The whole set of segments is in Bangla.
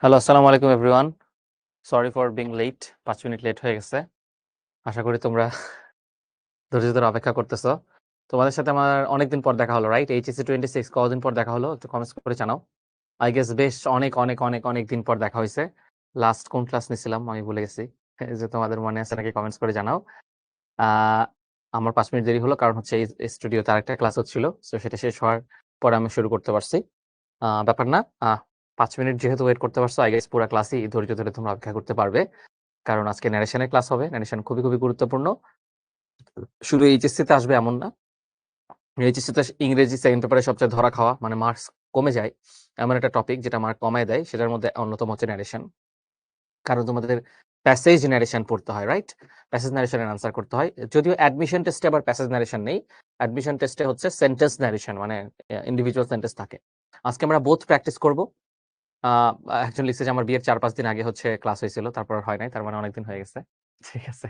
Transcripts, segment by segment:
হ্যালো, আসসালামু আলাইকুম everyone. Sorry for being late. ৫ মিনিট লেট হয়ে গেছে। আশা করি তোমরা ধৈর্য ধরে অপেক্ষা করতেছো। তোমাদের সাথে আমার অনেকদিন পর দেখা হলো, রাইট? এইচএসসি 26 কতদিন পর দেখা হলো? একটু কমেন্টস করে জানাও। আই গেস বেশ অনেক দিন পর দেখা হইছে। লাস্ট কোন ক্লাস নিছিলাম আমি ভুলে গেছি। এই যে তোমাদের মনে আছে নাকি কমেন্টস করে জানাও। আ আমার ৫ মিনিট দেরি হলো কারণ হচ্ছে এই স্টুডিওতে আরেকটা ক্লাস হচ্ছিল। সো সেটা শেষ হওয়ার পরে আমি শুরু করতে পারছি। ব্যাপার না। ৫ মিনিট যেহেতু ওয়েট করতে পারছো, আই গেস পুরা ক্লাসই ধৈর্য ধরে তোমরা অপেক্ষা করতে পারবে। কারণ আজকে ন্যারেশনের ক্লাস হবে। ন্যারেশন খুবই গুরুত্বপূর্ণ। শুধু এইচএসসি তে আসবে এমন না। এইচএসসি তে ইংরেজি সেকেন্ড পেপারে সবচেয়ে ধরা খাওয়া মানে মার্কস কমে যায় এমন একটা টপিক যেটা মার্ক কমায় দেয়, সেটার মধ্যে অন্যতম হচ্ছে ন্যারেশন। কারণ তোমাদের প্যাসেজ ন্যারেশন পড়তে হয়, রাইট? প্যাসেজ ন্যারেশনের আনসার করতে হয়। যদিও অ্যাডমিশন টেস্টে আবার প্যাসেজ ন্যারেশন নেই। অ্যাডমিশন টেস্টে হচ্ছে সেন্টেন্স ন্যারেশন মানে ইন্ডিভিজুয়াল সেন্টেন্স থাকে। আজকে আমরা বোথ প্র্যাকটিস করব। আ একজন লিখছে যে আমার বিয়ের ৪-৫ দিন আগে হচ্ছে ক্লাস হয়েছিল। তারপর আর হয় নাই। তার মানে অনেকদিন হয়ে গেছে। ঠিক আছে।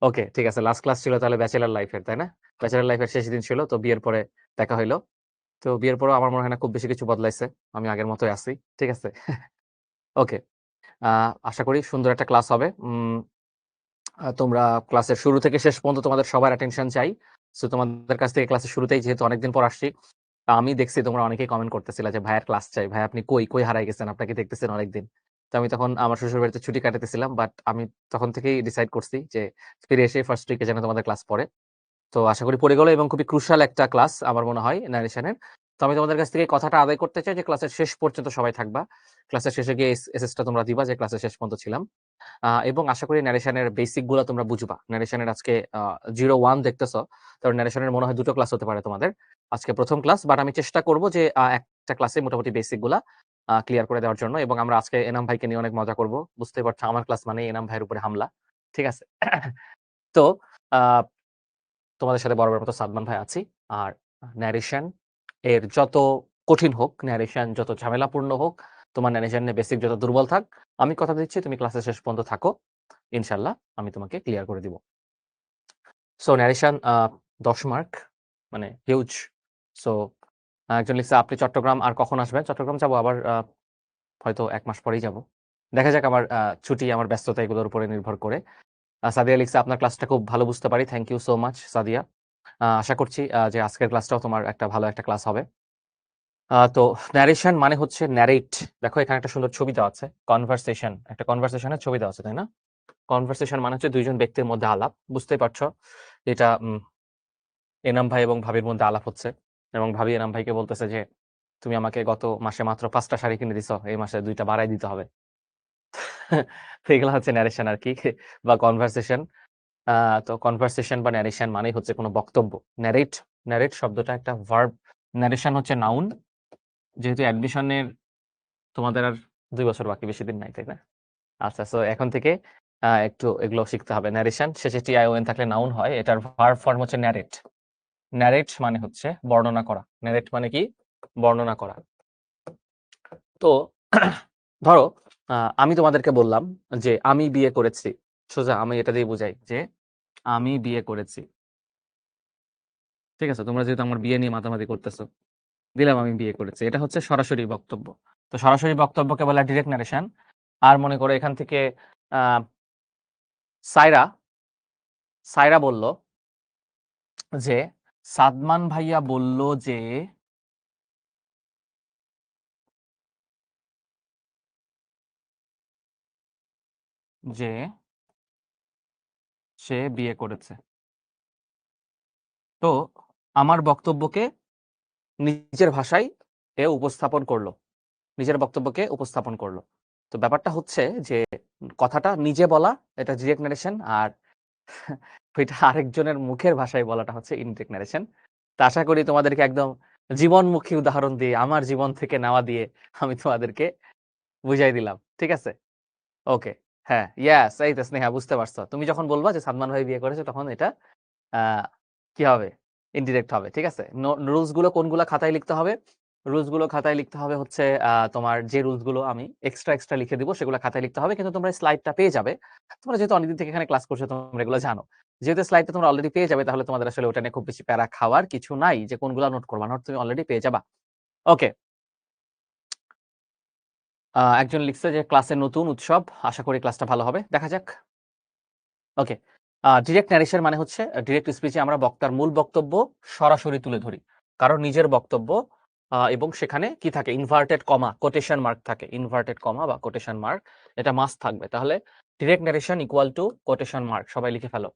ওকে, ঠিক আছে। লাস্ট ক্লাস ছিল তাহলে ব্যাচেলর লাইফ এর, তাই না? ব্যাচেলর লাইফ এর শেষ দিন ছিল। তো বিয়ের পরে দেখা হইলো। তো বিয়ের পরেও আমার মনে হয় না খুব বেশি কিছু বদলাইছে। আমি আগের মতোই আছি। ঠিক আছে? ওকে। আ আশা করি সুন্দর একটা ক্লাস হবে। তোমরা ক্লাসের শুরু থেকে শেষ পর্যন্ত তোমাদের সবার অ্যাটেনশন চাই। সো তোমাদের কাছ থেকে ক্লাসের শুরুতেই যেহেতু অনেকদিন পর আসছি, আমি দেখছি তোমরা অনেকেই কমেন্ট করতেছিলা যে, "ভাইয়ার ক্লাস চাই। ভাই আপনি কই হারায় গেছেন? আপনাকে দেখতেছেন অনেকদিন।" তো আমি তখন আমার শ্বশুরবাড়িতে ছুটি কাটাতেছিলাম। বাট আমি তখন থেকেই ডিসাইড করছি যে ফিরে এসে ফার্স্ট উইকে যেন তোমাদের ক্লাস পড়ে। তো আশা করি পড়ে গেল এবং খুবই ক্রুশাল একটা ক্লাস আমার মনে হয় ন্যারেশনের। তো আমি তোমাদের কাছ থেকে কথাটা আদায় করতে চাই যে ক্লাসের শেষ পর্যন্ত সবাই থাকবা। ক্লাসের শেষে গিয়ে এসএসটা তোমরা দিবা যে ক্লাসের শেষ পর্যন্ত ছিলাম। এবং আশা করি ন্যারেশনের বেসিক গুলা তোমরা বুঝবা। ন্যারেশনের আজকে 0-1 দেখতেছো। তো ন্যারেশনের মনে হয় ২ টো ক্লাস হতে পারে তোমাদের। আজকে ১ম ক্লাস, বাট আমি চেষ্টা করব যে একটা ক্লাসে মোটামুটি বেসিক গুলা ক্লিয়ার করে দেওয়ার জন্য এবং আমরা আজকে এনাম ভাইকে নিয়ে অনেক মজা করব। বুঝতেই পারছো আমার ক্লাস মানেই এনাম ভাইয়ের উপরে হামলা। ঠিক আছে? তো আ তোমাদের সাথে বরাবরের মতো সাদমান ভাই আছি। আর ন্যারেশন এর যত কঠিন হোক, ন্যারেশন যত ঝামেলাপূর্ণ হোক, তোমার ন্যারেশন এর বেসিক যত দুর্বল থাক, আমি কথা দিচ্ছি তুমি ক্লাসের শেষ পর্যন্ত থাকো। ইনশাআল্লাহ আমি তোমাকে ক্লিয়ার করে দিব। সো ন্যারেশন ১০ মার্ক মানে হিউজ। সো একজন লিখছে, "আপনি চট্টগ্রাম আর কখন আসবেন?" চট্টগ্রাম যাবো আবার হয়তো ১ মাস পরেই যাবো। দেখা যাক আমার ছুটি, আমার ব্যস্ততা এগুলোর উপরে নির্ভর করে। সাদিয়া লিখছে, "আপনার ক্লাসটা খুব ভালো বুঝতে পারি। Thank you so much Sadia." আশা করছি যে আজকের ক্লাসটাও তোমার একটা ভালো একটা ক্লাস হবে। তো ন্যারেশন মানে হচ্ছে ন্যারেট। দেখো এখানে একটা সুন্দর ছবি দেওয়া আছে। কনভারসেশন, একটা কনভারসেশনের ছবি দেওয়া আছে, তাই না? কনভারসেশন মানে হচ্ছে ২ জন ব্যক্তির মধ্যে আলাপ। বুঝতেই পারছো এটা এনাম ভাই এবং ভাবির মধ্যে আলাপ হচ্ছে এবং ভাবি এনাম ভাইকে বলতেছে যে, "তুমি আমাকে গত মাসে মাত্র ৫ টা শাড়ি কিনে দিছো। এই মাসে ২ টা বাড়ায় দিতে হবে।" তো এগুলা হচ্ছে ন্যারেশন আরকি বা কনভারসেশন। আ তো কনভারসেশন বা ন্যারেশন মানেই হচ্ছে কোনো বক্তব্য। ন্যারেট, ন্যারেট শব্দটা একটা ভার্ব। ন্যারেশন হচ্ছে নাউন। যেহেতু অ্যাডমিশনের তোমাদের আর ২ বছর বাকি, বেশি দিন নাই, তাই না? আচ্ছা, সো এখন থেকে একটু এগুলো শিখতে হবে। ন্যারেশন শেষে টিআইওএন থাকলে নাউন হয়। এটার ভার্ব ফর্ম হচ্ছে ন্যারেট। ন্যারেট মানে হচ্ছে বর্ণনা করা। ন্যারেট মানে কি? বর্ণনা করা। তো ধরো আমি তোমাদেরকে বললাম যে আমি বিয়ে করেছি। সোজা আমি এটা দিয়ে বুঝাই যে আমি বিয়ে করেছি। ঠিক আছে? তোমরা যেহেতু আমার বিয়ে নিয়ে মাতামাতি করতেছো। দিলাম আমি বিয়ে করেছি। এটা হচ্ছে সরাসরি বক্তব্য। তো সরাসরি বক্তব্যকে বলা হয় ডিরেক্ট ন্যারেশন। আর মনে করো এখান থেকে আ সায়রা, সায়রা বলল যে সাদমান ভাইয়া বলল যে সে বিয়ে করেছে। তো আমার বক্তব্যকে নিজের ভাষায় উপস্থাপন করল। নিজের বক্তব্যকে উপস্থাপন করল। তো ব্যাপারটা হচ্ছে যে কথাটা নিজে বলা এটা ডিরেক্ট ন্যারেশন আর ওইটা আরেকজনের মুখের ভাষায় বলাটা হচ্ছে ইনডিরেক্ট ন্যারেশন। তো আশা করি তোমাদেরকে একদম জীবনমুখী উদাহরণ দিয়ে আমার জীবন থেকে নেওয়া দিয়ে আমি তোমাদেরকে বুঝাই দিলাম। ঠিক আছে? ওকে। হ্যাঁ, ইয়েস এই তো স্নেহা বুঝতে পারছো। তুমি যখন বলবা যে সালমান ভাই বিয়ে করেছে তখন এটা আ কি হবে? ইনডিরেক্ট হবে। ঠিক আছে? রুলস গুলো কোনগুলা খাতায় লিখতে হবে? রুলস গুলো খাতায় লিখতে হবে হচ্ছে তোমার যে রুলস গুলো আমি এক্সট্রা লিখে দিব সেগুলো খাতায় লিখতে হবে। কিন্তু তোমরা স্লাইডটা পেয়ে যাবে। তোমরা যেহেতু অনেকদিন থেকে এখানে ক্লাস করছো তোমরা এগুলো জানো। যেহেতু স্লাইডটা তোমরা অলরেডি পেয়ে যাবে তাহলে তোমাদের আসলে ওটা নিয়ে খুব বেশি প্যারা খাওয়ার কিছু নাই যে কোনগুলা নোট করবা। নোট তুমি অলরেডি পেয়ে যাবা। ওকে। একজন লিখছে যে ক্লাসের নতুন উৎসব, আশা করি ক্লাসটা ভালো হবে, দেখা যাক। ওকে, ডিরেক্ট ন্যারেশন মানে হচ্ছে ডিরেক্ট স্পিচে আমরা বক্তার মূল বক্তব্য সরাসরি তুলে ধরি, কারণ নিজের বক্তব্য, এবং সেখানে কি থাকে, ইনভার্টেড কমা কোটেশন মার্ক থাকে, ইনভার্টেড কমা বা কোটেশন মার্ক এটা মাস্ট থাকবে। তাহলে direct narration equal to quotation mark, সবাই লিখে ফেলো।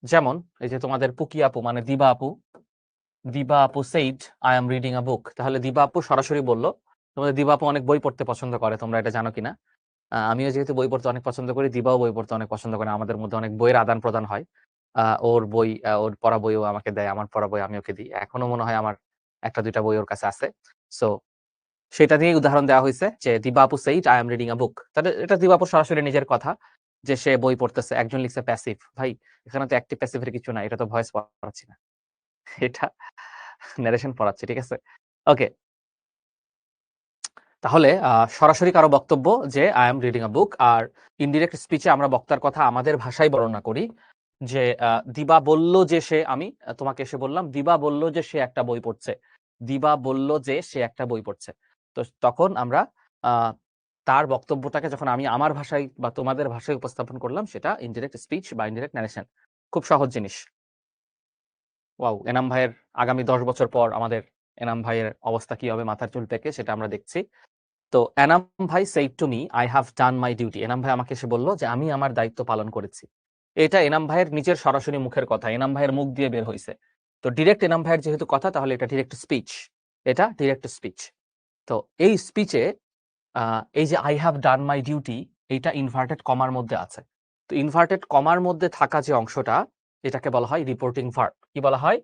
যেমন এই যে তোমাদের পুকি আপু মানে দিবা আপু said I am reading a book, তাহলে দিবা আপু সরাসরি বললো। তোমাদের দিবা আপু অনেক বই পড়তে পছন্দ করে, তোমরা এটা জানো কিনা? আমিও যেহেতু বই পড়তে অনেক পছন্দ করি, দিবাও বই পড়তে অনেক পছন্দ করে, আমাদের মধ্যে অনেক বইয়ের আদান প্রদান হয়। ওর বই, ওর পড়া বইও আমাকে দেয়, আমার পড়া বই আমি ওকে দিই। এখনো মনে হয় আমার একটা দুইটা বই ওর কাছে আছে। সো সেটা নিয়েই উদাহরণ দেওয়া হয়েছে যে দিবা আপু said I am reading a book, তাহলে এটা দিবা আপু সরাসরি নিজের কথা যে সে বই পড়তেছে। একজন লিখছে প্যাসিভ, ভাই এখানে তো অ্যাক্টিভ প্যাসিভের কিছু না, এটা তো ভয়েস পড়াচ্ছি না, এটা ন্যারেশন পড়াচ্ছি, ঠিক আছে? ওকে, তাহলে সরাসরি কারো বক্তব্য যে I am reading a book, আর ইনডিরেক্ট স্পিচে আমরা বক্তার কথা আমাদের ভাষায় বর্ণনা করি। যে দিবা বলল যে সে, আমি তোমাকে এসে বললাম দিবা বলল যে সে একটা বই পড়ছে, দিবা বলল যে সে একটা বই পড়ছে। তো তখন আমরা তার বক্তব্যটাকে যখন আমি আমার ভাষায় বা তোমাদের ভাষায় উপস্থাপন করলাম, সেটা ইনডিরেক্ট স্পিচ বা ইনডিরেক্ট ন্যারেশন। খুব সহজ জিনিস। ওয়াও, এনাম ভাইয়ের আগামী 10 বছর পর আমাদের এনাম ভাইয়ের অবস্থা কি হবে মাথার চুল পেকে, সেটা আমরা দেখছি। তো এনাম ভাই said to me I have done my duty, Enam ভাই আমাকে এসে বললো যে আমি আমার দায়িত্ব পালন করেছি। এটা এনাম ভাইয়ের নিজের সরাসরি মুখের কথা, এনাম ভাইয়ের মুখ দিয়ে বের হয়েছে। তো ডিরেক্ট এনাম ভাইয়ের যেহেতু কথা, তাহলে এটা ডিরেক্ট স্পিচ, এটা ডিরেক্ট স্পিচ। তো এই স্পিচে এই যে I have done my duty, এইটা ইনভার্টেড কমার মধ্যে আছে। তো ইনভার্টেড কমার মধ্যে থাকা যে অংশটা, এটাকে বলা হয় রিপোর্টিং ভার্ব। কি বলা হয়?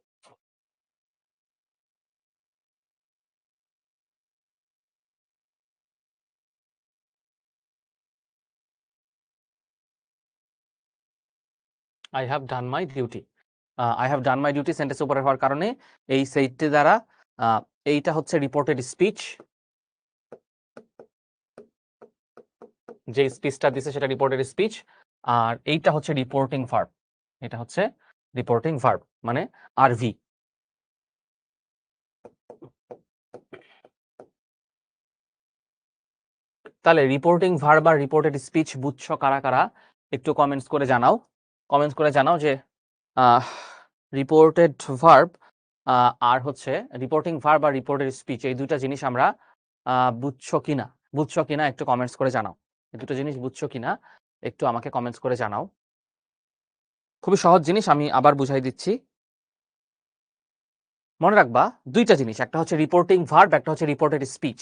I have done my duty. I have done my duty sentence উপরে হওয়ার কারণে এই সেইটটি দ্বারা এইটা হচ্ছে রিপোর্টেড স্পিচ, যে স্পিচটা দিছে সেটা রিপোর্টেড স্পিচ, আর এইটা হচ্ছে রিপোর্টিং ভার্ব, এটা হচ্ছে রিপোর্টিং ভার্ব মানে আরভি। তাহলে রিপোর্টিং ভার্ব আর রিপোর্টেড স্পিচ বুঝছো কারা কারা? একটু কমেন্টস করে জানাও, কমেন্টস করে জানাও যে রিপোর্টেড ভার্ব আর হচ্ছে রিপোর্টিং ভার্ব আর রিপোর্টেড স্পিচ, এই দুটা জিনিস আমরা বুঝছো কিনা, বুঝছো কিনা একটু কমেন্টস করে জানাও। এই দুটো জিনিস বুঝছো কিনা একটু আমাকে কমেন্টস করে জানাও। খুবই সহজ জিনিস, আমি আবার বুঝাই দিচ্ছি। মনে রাখবা দুইটা জিনিস, একটা হচ্ছে রিপোর্টিং ভার্ব, একটা হচ্ছে রিপোর্টেড স্পিচ।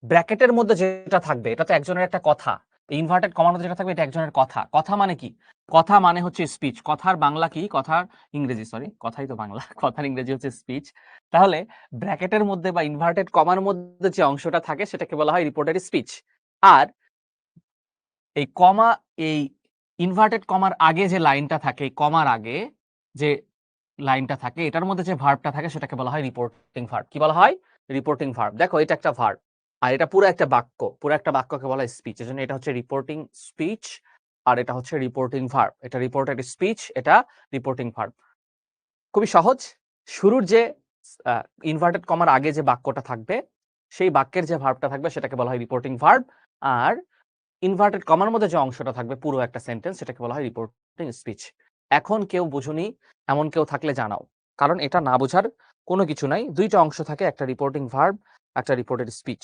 ব্র্যাকেটের মধ্যে যেটা থাকবে এটা তো একজনের একটা কথা, ইনভার্টেড কমার মধ্যে যেটা থাকবে এটা একজনের কথা। কথা মানে কি? কথা মানে হচ্ছে স্পিচ। কথার বাংলা কি? কথার ইংরেজি, সরি কথাই তো বাংলা, কথার ইংরেজি হচ্ছে স্পিচ। তাহলে ব্র্যাকেটের মধ্যে বা ইনভার্টেড কমার মধ্যে যে অংশটা থাকে সেটাকে বলা হয় রিপোর্টেড স্পিচ। আর এই কমা, এই ইনভার্টেড কমার আগে যে লাইনটা থাকে, কমার আগে যে লাইনটা থাকে, এটার মধ্যে যে ভার্বটা থাকে সেটাকে বলা হয় রিপোর্টিং ভার্ব। কি বলা হয়? Reporting verb. দেখো এটা একটা ভার্ব, আর এটা পুরো একটা বাক্য, পুরো একটা বাক্যকে বলা হয় স্পিচ। এজন্য এটা হচ্ছে রিপোর্টিং স্পিচ, আর এটা হচ্ছে রিপোর্টিং ভার্ব। এটা রিপোর্টেড স্পিচ, এটা রিপোর্টিং ভার্ব। খুবই সহজ। শুরুর যে ইনভার্টেড কমার আগে যে বাক্যটা থাকবে, সেই বাক্যের যে ভার্বটা থাকবে সেটাকে বলা হয় রিপোর্টিং ভার্ব, আর ইনভার্টেড কমার মধ্যে যে অংশটা থাকবে পুরো একটা সেন্টেন্স, সেটাকে বলা হয় রিপোর্টিং স্পিচ। এখন কেউ বুঝুনি এমন কেউ থাকলে জানাও, কারণ এটা না বোঝার কোনো কিছু নাই। দুইটা অংশ থাকে, একটা রিপোর্টিং ভার্ব, একটা রিপোর্টেড স্পিচ,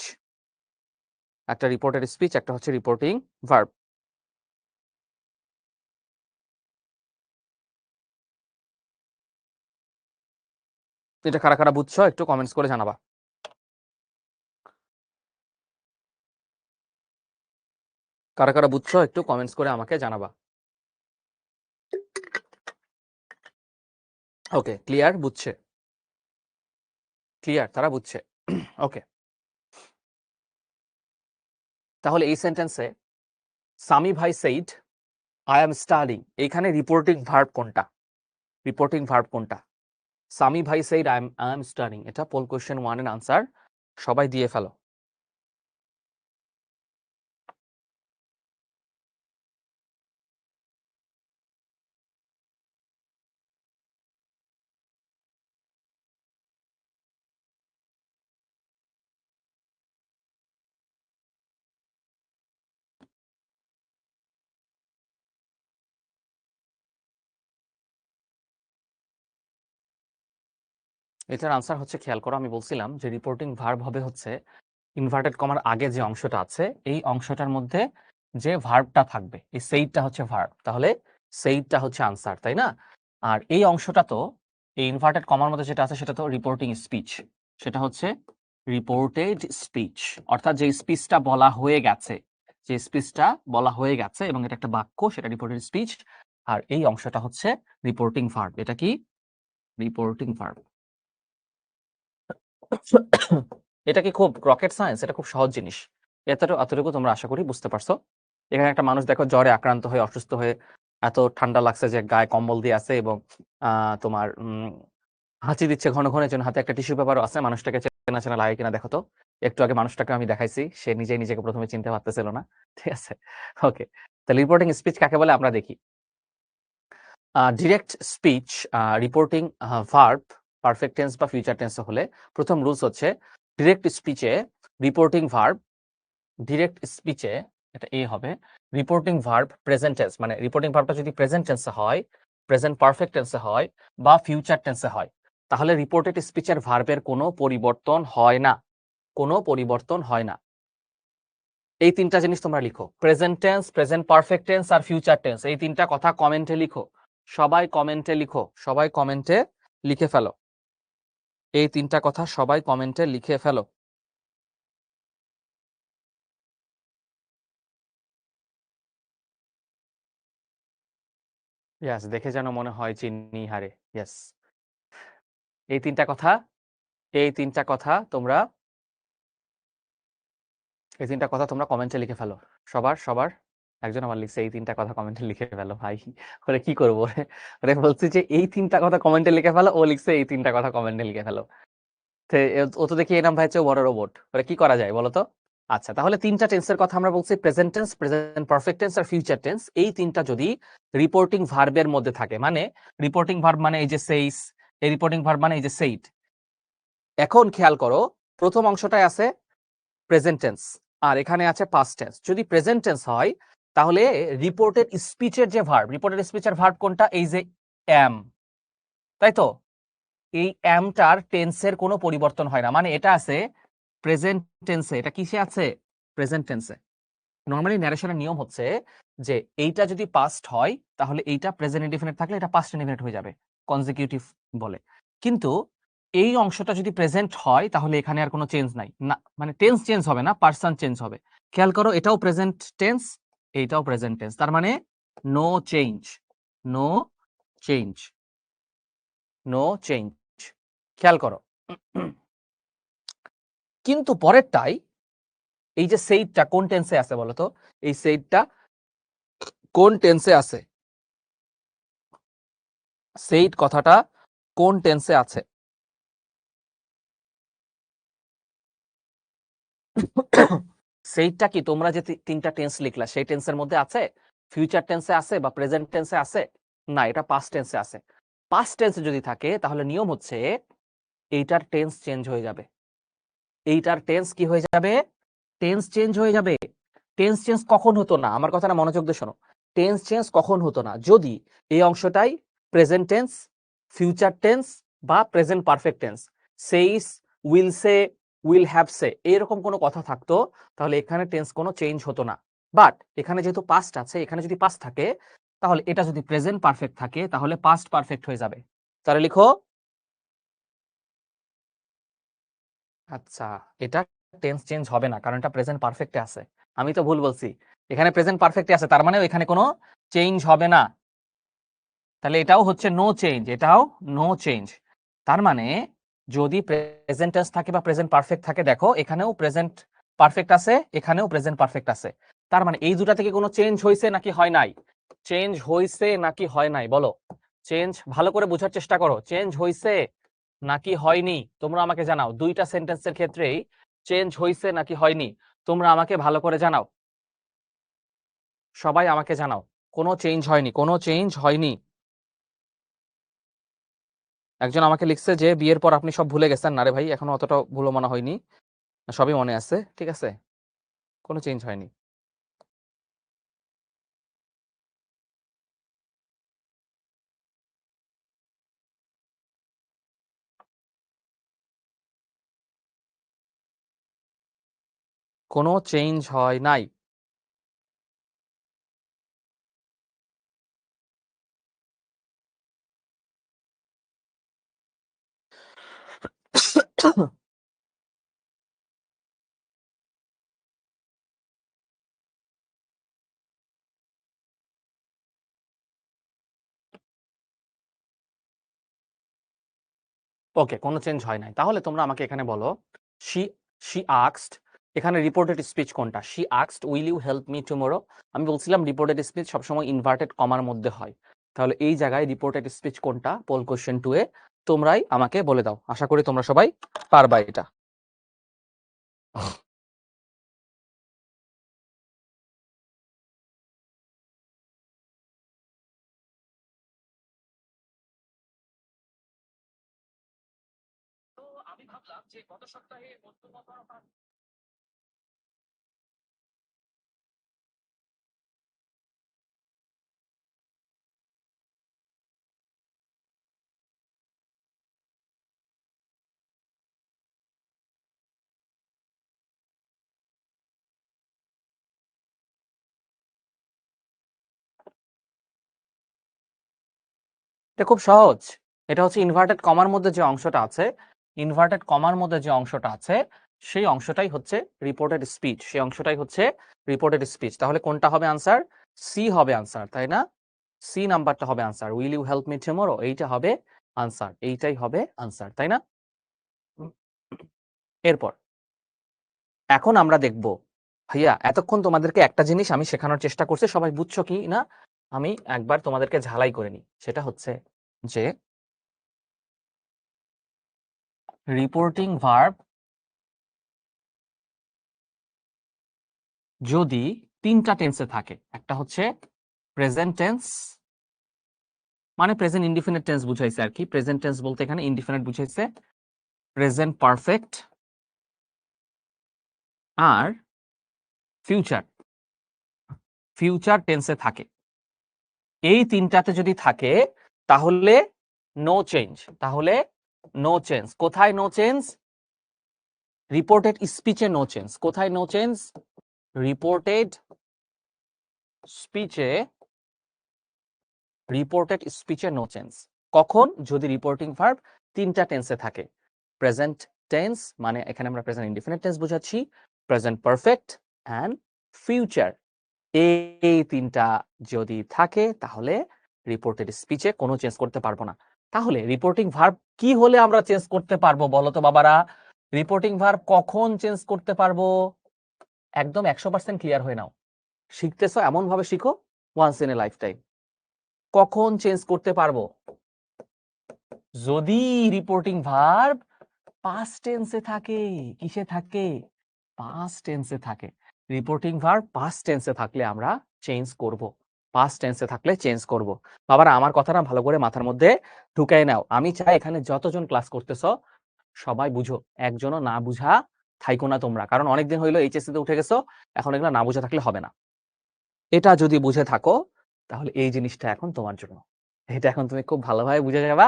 একটা রিপোর্টেড স্পিচ, একটা হচ্ছে রিপোর্টিং ভার্ব। এটা কারা কারা বুঝছো একটু কমেন্টস করে জানাবা। কারা কারা বুঝছো একটু কমেন্টস করে আমাকে জানাবা। ওকে, ক্লিয়ার, বুঝছে, ক্লিয়ার, তারা বুঝছে। ওকে, তাহলে এই সেন্টেন্সে সামি ভাই সেইড আই এম স্টাডিং, এইখানে রিপোর্টিং ভার্ব কোনটা? রিপোর্টিং ভার্ব কোনটা? সামি ভাই সেইড আই এম স্টাডিং, এটা পোল কোয়েশ্চেন 1 এর আনসার, সবাই দিয়ে ফেলো। এটার আনসার হচ্ছে, খেয়াল করো, আমি বলছিলাম যে রিপোর্টিং ভার্ব হবে হচ্ছে ইনভার্টেড কমার আগে যে অংশটা আছে এই অংশটার মধ্যে যে ভার্বটা থাকবে, এই সেইটটা হচ্ছে ভার্ব। তাহলে সেইটটা হচ্ছে আনসার, তাই না? আর এই অংশটা তো, এই ইনভার্টেড কমার মধ্যে যেটা আছে সেটা তো রিপোর্টিং স্পিচ, সেটা হচ্ছে রিপোর্টেড স্পিচ, অর্থাৎ যে স্পিচটা বলা হয়ে গেছে, যে স্পিচটা বলা হয়ে গেছে এবং এটা একটা বাক্য, সেটা রিপোর্টেড স্পিচ। আর এই অংশটা হচ্ছে রিপোর্টিং ভার্ব। এটা কি? Reporting verb. এটা কি খুব রকেট সায়েন্স? এটা খুব সহজ জিনিস। এতটুকু তোমরা আশা করি বুঝতে পারছো। এখানে একটা মানুষ দেখো জ্বরে আক্রান্ত হয়ে, অসুস্থ হয়ে, এত ঠান্ডা লাগছে যে গায়ে কম্বল দিয়ে আছে এবং তোমার হাঁচি দিচ্ছে ঘন ঘন, জন্য হাতে একটা টিস্যু পেপারও আছে। মানুষটাকে চেনা চেনা লাগে কিনা দেখো তো। একটু আগে মানুষটাকে আমি দেখাইছি, সে নিজেকে প্রথমে চিনতে পারতেছিল না। ঠিক আছে, ওকে। তাহলে রিপোর্টিং স্পিচ কাকে বলে আমরা দেখি। Direct speech reporting verb perfect tense বা ফিউচার টেন্স হলে প্রথম রুলস হচ্ছে ডিরেক্ট স্পিচে রিপোর্টিং ভার্ব, ডিরেক্ট স্পিচে এটা এ হবে, রিপোর্টিং ভার্ব প্রেজেন্ট টেন্স, মানে রিপোর্টিং ভার্বটা যদি প্রেজেন্ট টেন্সে হয়, প্রেজেন্ট পারফেক্ট টেন্সে হয় বা ফিউচার টেন্সে হয়, তাহলে রিপোর্টেড স্পিচের ভার্বের কোনো পরিবর্তন হয় না, কোনো পরিবর্তন হয় না। এই তিনটা জিনিস তোমরা লিখো, present tense, present perfect tense আর ফিউচার টেন্স। এই তিনটা কথা কমেন্টে লিখো, সবাই কমেন্টে লিখো, সবাই কমেন্টে লিখে ফেলো। এই তিনটা কথা সবাই কমেন্টে লিখে ফেলো। ইয়াস, দেখে যেন মনে হয় চিনি হারে। ইয়াস, এই তিনটা কথা, এই তিনটা কথা তোমরা, এই তিনটা কথা তোমরা কমেন্টে লিখে ফেলো। সবার একজন আমার লিখছে এই তিনটা কথা কমেন্টে লিখে ফেলো। ভাই ওরে কি করবো, ওরে বলছি যে এই তিনটা কথা কমেন্টে লিখে ফেলো, ও লিখছে এই তিনটা কথা কমেন্টে লিখে ফেলো। ও তো দেখি এনাম ভাই চেয়েও বড় রোবট। ওরে কি করা যায় বলো তো? আচ্ছা, তাহলে তিনটা টেন্সের কথা আমরা বলছি, present tense, present perfect tense আর ফিউচার টেন্স। এই তিনটা যদি রিপোর্টিং ভার্বের মধ্যে থাকে, মানে রিপোর্টিং ভার্ব মানে এই যে সেইস, এই রিপোর্টিং ভার্ব মানে এই যে সেইট। এখন খেয়াল করো, প্রথম অংশটায় আছে প্রেজেন্ট টেন্স আর এখানে আছে পাস্ট টেন্স। যদি প্রেজেন্ট টেন্স হয় তাহলে রিপোর্টেড স্পিচের যে ভার্ব, রিপোর্টেড স্পিচের ভার্ব কোনটা? এই যে অ্যাম, তাই তো? এই অ্যামটার টেন্সের কোনো পরিবর্তন হয় না, মানে এটা আছে প্রেজেন্ট টেন্সে। এটা কিসে আছে? প্রেজেন্ট টেন্সে। নরমালি ন্যারেশনের নিয়ম হচ্ছে যে এইটা যদি পাস্ট হয় তাহলে এইটা প্রেজেন্ট ইনডিফিনিট থাকলে এটা পাস্ট ইনডিফিনিট হয়ে যাবে, কনজিকিউটিভ বলে। কিন্তু এই অংশটা যদি প্রেজেন্ট হয় তাহলে এখানে আর কোনো চেঞ্জ নাই, না মানে টেন্স চেঞ্জ হবে না, পার্সন চেঞ্জ হবে। খেয়াল করো, এটাও প্রেজেন্ট টেন্স, এইটাও প্রেজেন্ট টেন্স, তার মানে no change, no change, no change. খেয়াল করো। কিন্তু পরেরটাই, এই যে সেইটটা কোন টেন্সে আছে বলো তো? এই সেইটটা কোন টেন্সে আছে? সেইট কথাটা কোন টেন্সে আছে? সেইটটা কি তোমরা যে তিনটা টেন্স লিখলা সেই টেন্সের মধ্যে আছে? ফিউচার টেন্সে আছে বা প্রেজেন্ট টেন্সে আছে? না, এটা পাস্ট টেন্সে আছে। পাস্ট টেন্সে যদি থাকে তাহলে নিয়ম হচ্ছে এইটার টেন্স চেঞ্জ হয়ে যাবে, এইটার টেন্স কি হয়ে যাবে? টেন্স চেঞ্জ হয়ে যাবে। টেন্স চেঞ্জ কখন হতো না? আমার কথাটা মনোযোগ দিয়ে শোনো। টেন্স চেঞ্জ কখন হতো না? যদি এই অংশটাই প্রেজেন্ট টেন্স, ফিউচার টেন্স বা present perfect tense, says, will say, will have say, এরকম কোনো কথা থাকতো তাহলে এখানে টেন্স কোনো চেঞ্জ হতো না। বাট এখানে যেহেতু পাস্ট আছে, এখানে যদি পাস্ট থাকে তাহলে এটা যদি প্রেজেন্ট পারফেক্ট থাকে তাহলে পাস্ট পারফেক্ট হয়ে যাবে। তাহলে লিখো, আচ্ছা, এটা টেন্স চেঞ্জ হবে না কারণ এটা প্রেজেন্ট পারফেক্টে আছে। আমি তো ভুল বলছি, এখানে প্রেজেন্ট পারফেক্টে আছে, তার মানে এখানে কোনো চেঞ্জ হবে না। তাহলে এটাও হচ্ছে নো চেঞ্জ, এটাও নো চেঞ্জ। তার মানে যদি প্রেজেন্ট টেন্স থাকে বা প্রেজেন্ট পারফেক্ট থাকে, দেখো এখানেও প্রেজেন্ট পারফেক্ট আছে, এখানেও প্রেজেন্ট পারফেক্ট আছে। তার মানে এই দুটা থেকে কোনো চেঞ্জ হয়েছে নাকি হয় নাই? চেঞ্জ হয়েছে নাকি হয় নাই বলো? চেঞ্জ ভালো করে বোঝার চেষ্টা করো, চেঞ্জ হয়েছে নাকি হয়নি তোমরা আমাকে জানাও। দুইটা সেন্টেন্সের ক্ষেত্রেই চেঞ্জ হয়েছে নাকি হয়নি তোমরা আমাকে ভালো করে জানাও, সবাই আমাকে জানাও। কোনো চেঞ্জ হয়নি, কোনো চেঞ্জ হয়নি। একজন আমাকে লিখছে যে বিয়ের পর আপনি সব ভুলে গেছেন। না রে ভাই, এখনো অতটা ভুলো মনে হয়নি, সবই মনে আছে। ঠিক আছে, কোনো চেঞ্জ হয়নি। কোনো চেঞ্জ হয় নাই। ওকে, কোনো চেঞ্জ হয় নাই। তাহলে তোমরা আমাকে এখানে বলো, শি শি আস্কড, এখানে রিপোর্টেড স্পিচ কোনটা? She asked will you help me tomorrow. আমি বলছিলাম রিপোর্টেড স্পিচ সবসময় ইনভার্টেড কমার মধ্যে হয়। তাহলে এই জায়গায় রিপোর্টেড স্পিচ কোনটা? পোল কোশ্চেন 2 এ তোমরাই আমাকে বলে দাও। আশা করি তোমরা সবাই পারবা এটা। তো আমি ভাবলাম যে গত সপ্তাহে এটা খুব সহজ। এটা হচ্ছে ইনভার্টেড কমার মধ্যে যে অংশটা আছে, ইনভার্টেড কমার মধ্যে যে অংশটা আছে সেই অংশটাই হচ্ছে রিপোর্টেড স্পিচ, সেই অংশটাই হচ্ছে রিপোর্টেড স্পিচ। তাহলে কোনটা হবে আনসার? সি হবে আনসার, তাই না? সি নাম্বারটা হবে answer. Will you help me tomorrow, এইটা হবে আনসার, এইটাই হবে আনসার, তাই না? এরপর এখন আমরা দেখব, ভাইয়া এতক্ষণ তোমাদেরকে একটা জিনিস আমি শেখানোর চেষ্টা করছি, সবাই বুঝছো কি না আমি একবার তোমাদেরকে ঝালাই করে নিই। সেটা হচ্ছে যে রিপোর্টিং ভার্ব যদি তিনটা টেন্সে থাকে, একটা হচ্ছে প্রেজেন্ট টেন্স, মানে প্রেজেন্ট ইনডিফিনিট টেন্স বুঝাইছে আর কি। প্রেজেন্ট টেন্স বলতে এখানে ইনডিফিনিট বুঝাইছে, প্রেজেন্ট পারফেক্ট আর ফিউচার, ফিউচার টেন্সে থাকে। এই তিনটাতে যদি থাকে তাহলে নো চেঞ্জ, তাহলে নো চেঞ্জ। কোথায় নো চেঞ্জ? রিপোর্টেড স্পিচে নো চেঞ্জ। কোথায় নো চেঞ্জ? রিপোর্টেড স্পিচে, রিপোর্টেড স্পিচে নো চেঞ্জ। কখন? যদি রিপোর্টিং ভার্ব তিনটা টেন্সে থাকে। প্রেজেন্ট টেন্স মানে এখানে আমরা প্রেজেন্ট ইনডিফিনিট টেন্স বুঝাচ্ছি, প্রেজেন্ট পারফেক্ট অ্যান্ড ফিউচার। এই তিনটা যদি থাকে তাহলে রিপোর্টেড স্পিচে কোনো চেঞ্জ করতে পারবো না। তাহলে রিপোর্টিং ভার্ব কি হলে আমরা চেঞ্জ করতে পারবো বলো তো বাবারা? রিপোর্টিং ভার্ব কখন চেঞ্জ করতে পারবো? একদম 100% ক্লিয়ার হয়ে নাও। শিখতেছো এমন ভাবে শিখো, once in a life time. কখন চেঞ্জ করতে পারবো? যদি রিপোর্টিং ভার্ব পাস্ট টেন্সে থাকে। কিসে থাকে? পাস্ট টেন্সে থাকে। রিপোর্টিং ভার্ব পাস্ট টেন্সে থাকলে আমরা চেঞ্জ করব। পাস্ট টেন্সে থাকলে চেঞ্জ করব। বাবারা আমার কথাটা ভালো করে মাথার মধ্যে ঢুকাই নাও। আমি চাই এখানে যতজন ক্লাস করতেছো সবাই বুঝো, একজনও না বুঝা থাইকো না তোমরা। কারণ অনেকদিন হইলো এইচএসসি তে উঠে গেছো, এখন এগুলো না বুঝে থাকলে হবে না। এটা যদি বুঝে থাকো তাহলে এই জিনিসটা এখন তোমার জন্য, এটা এখন তুমি খুব ভালোভাবে বুঝে যাবা।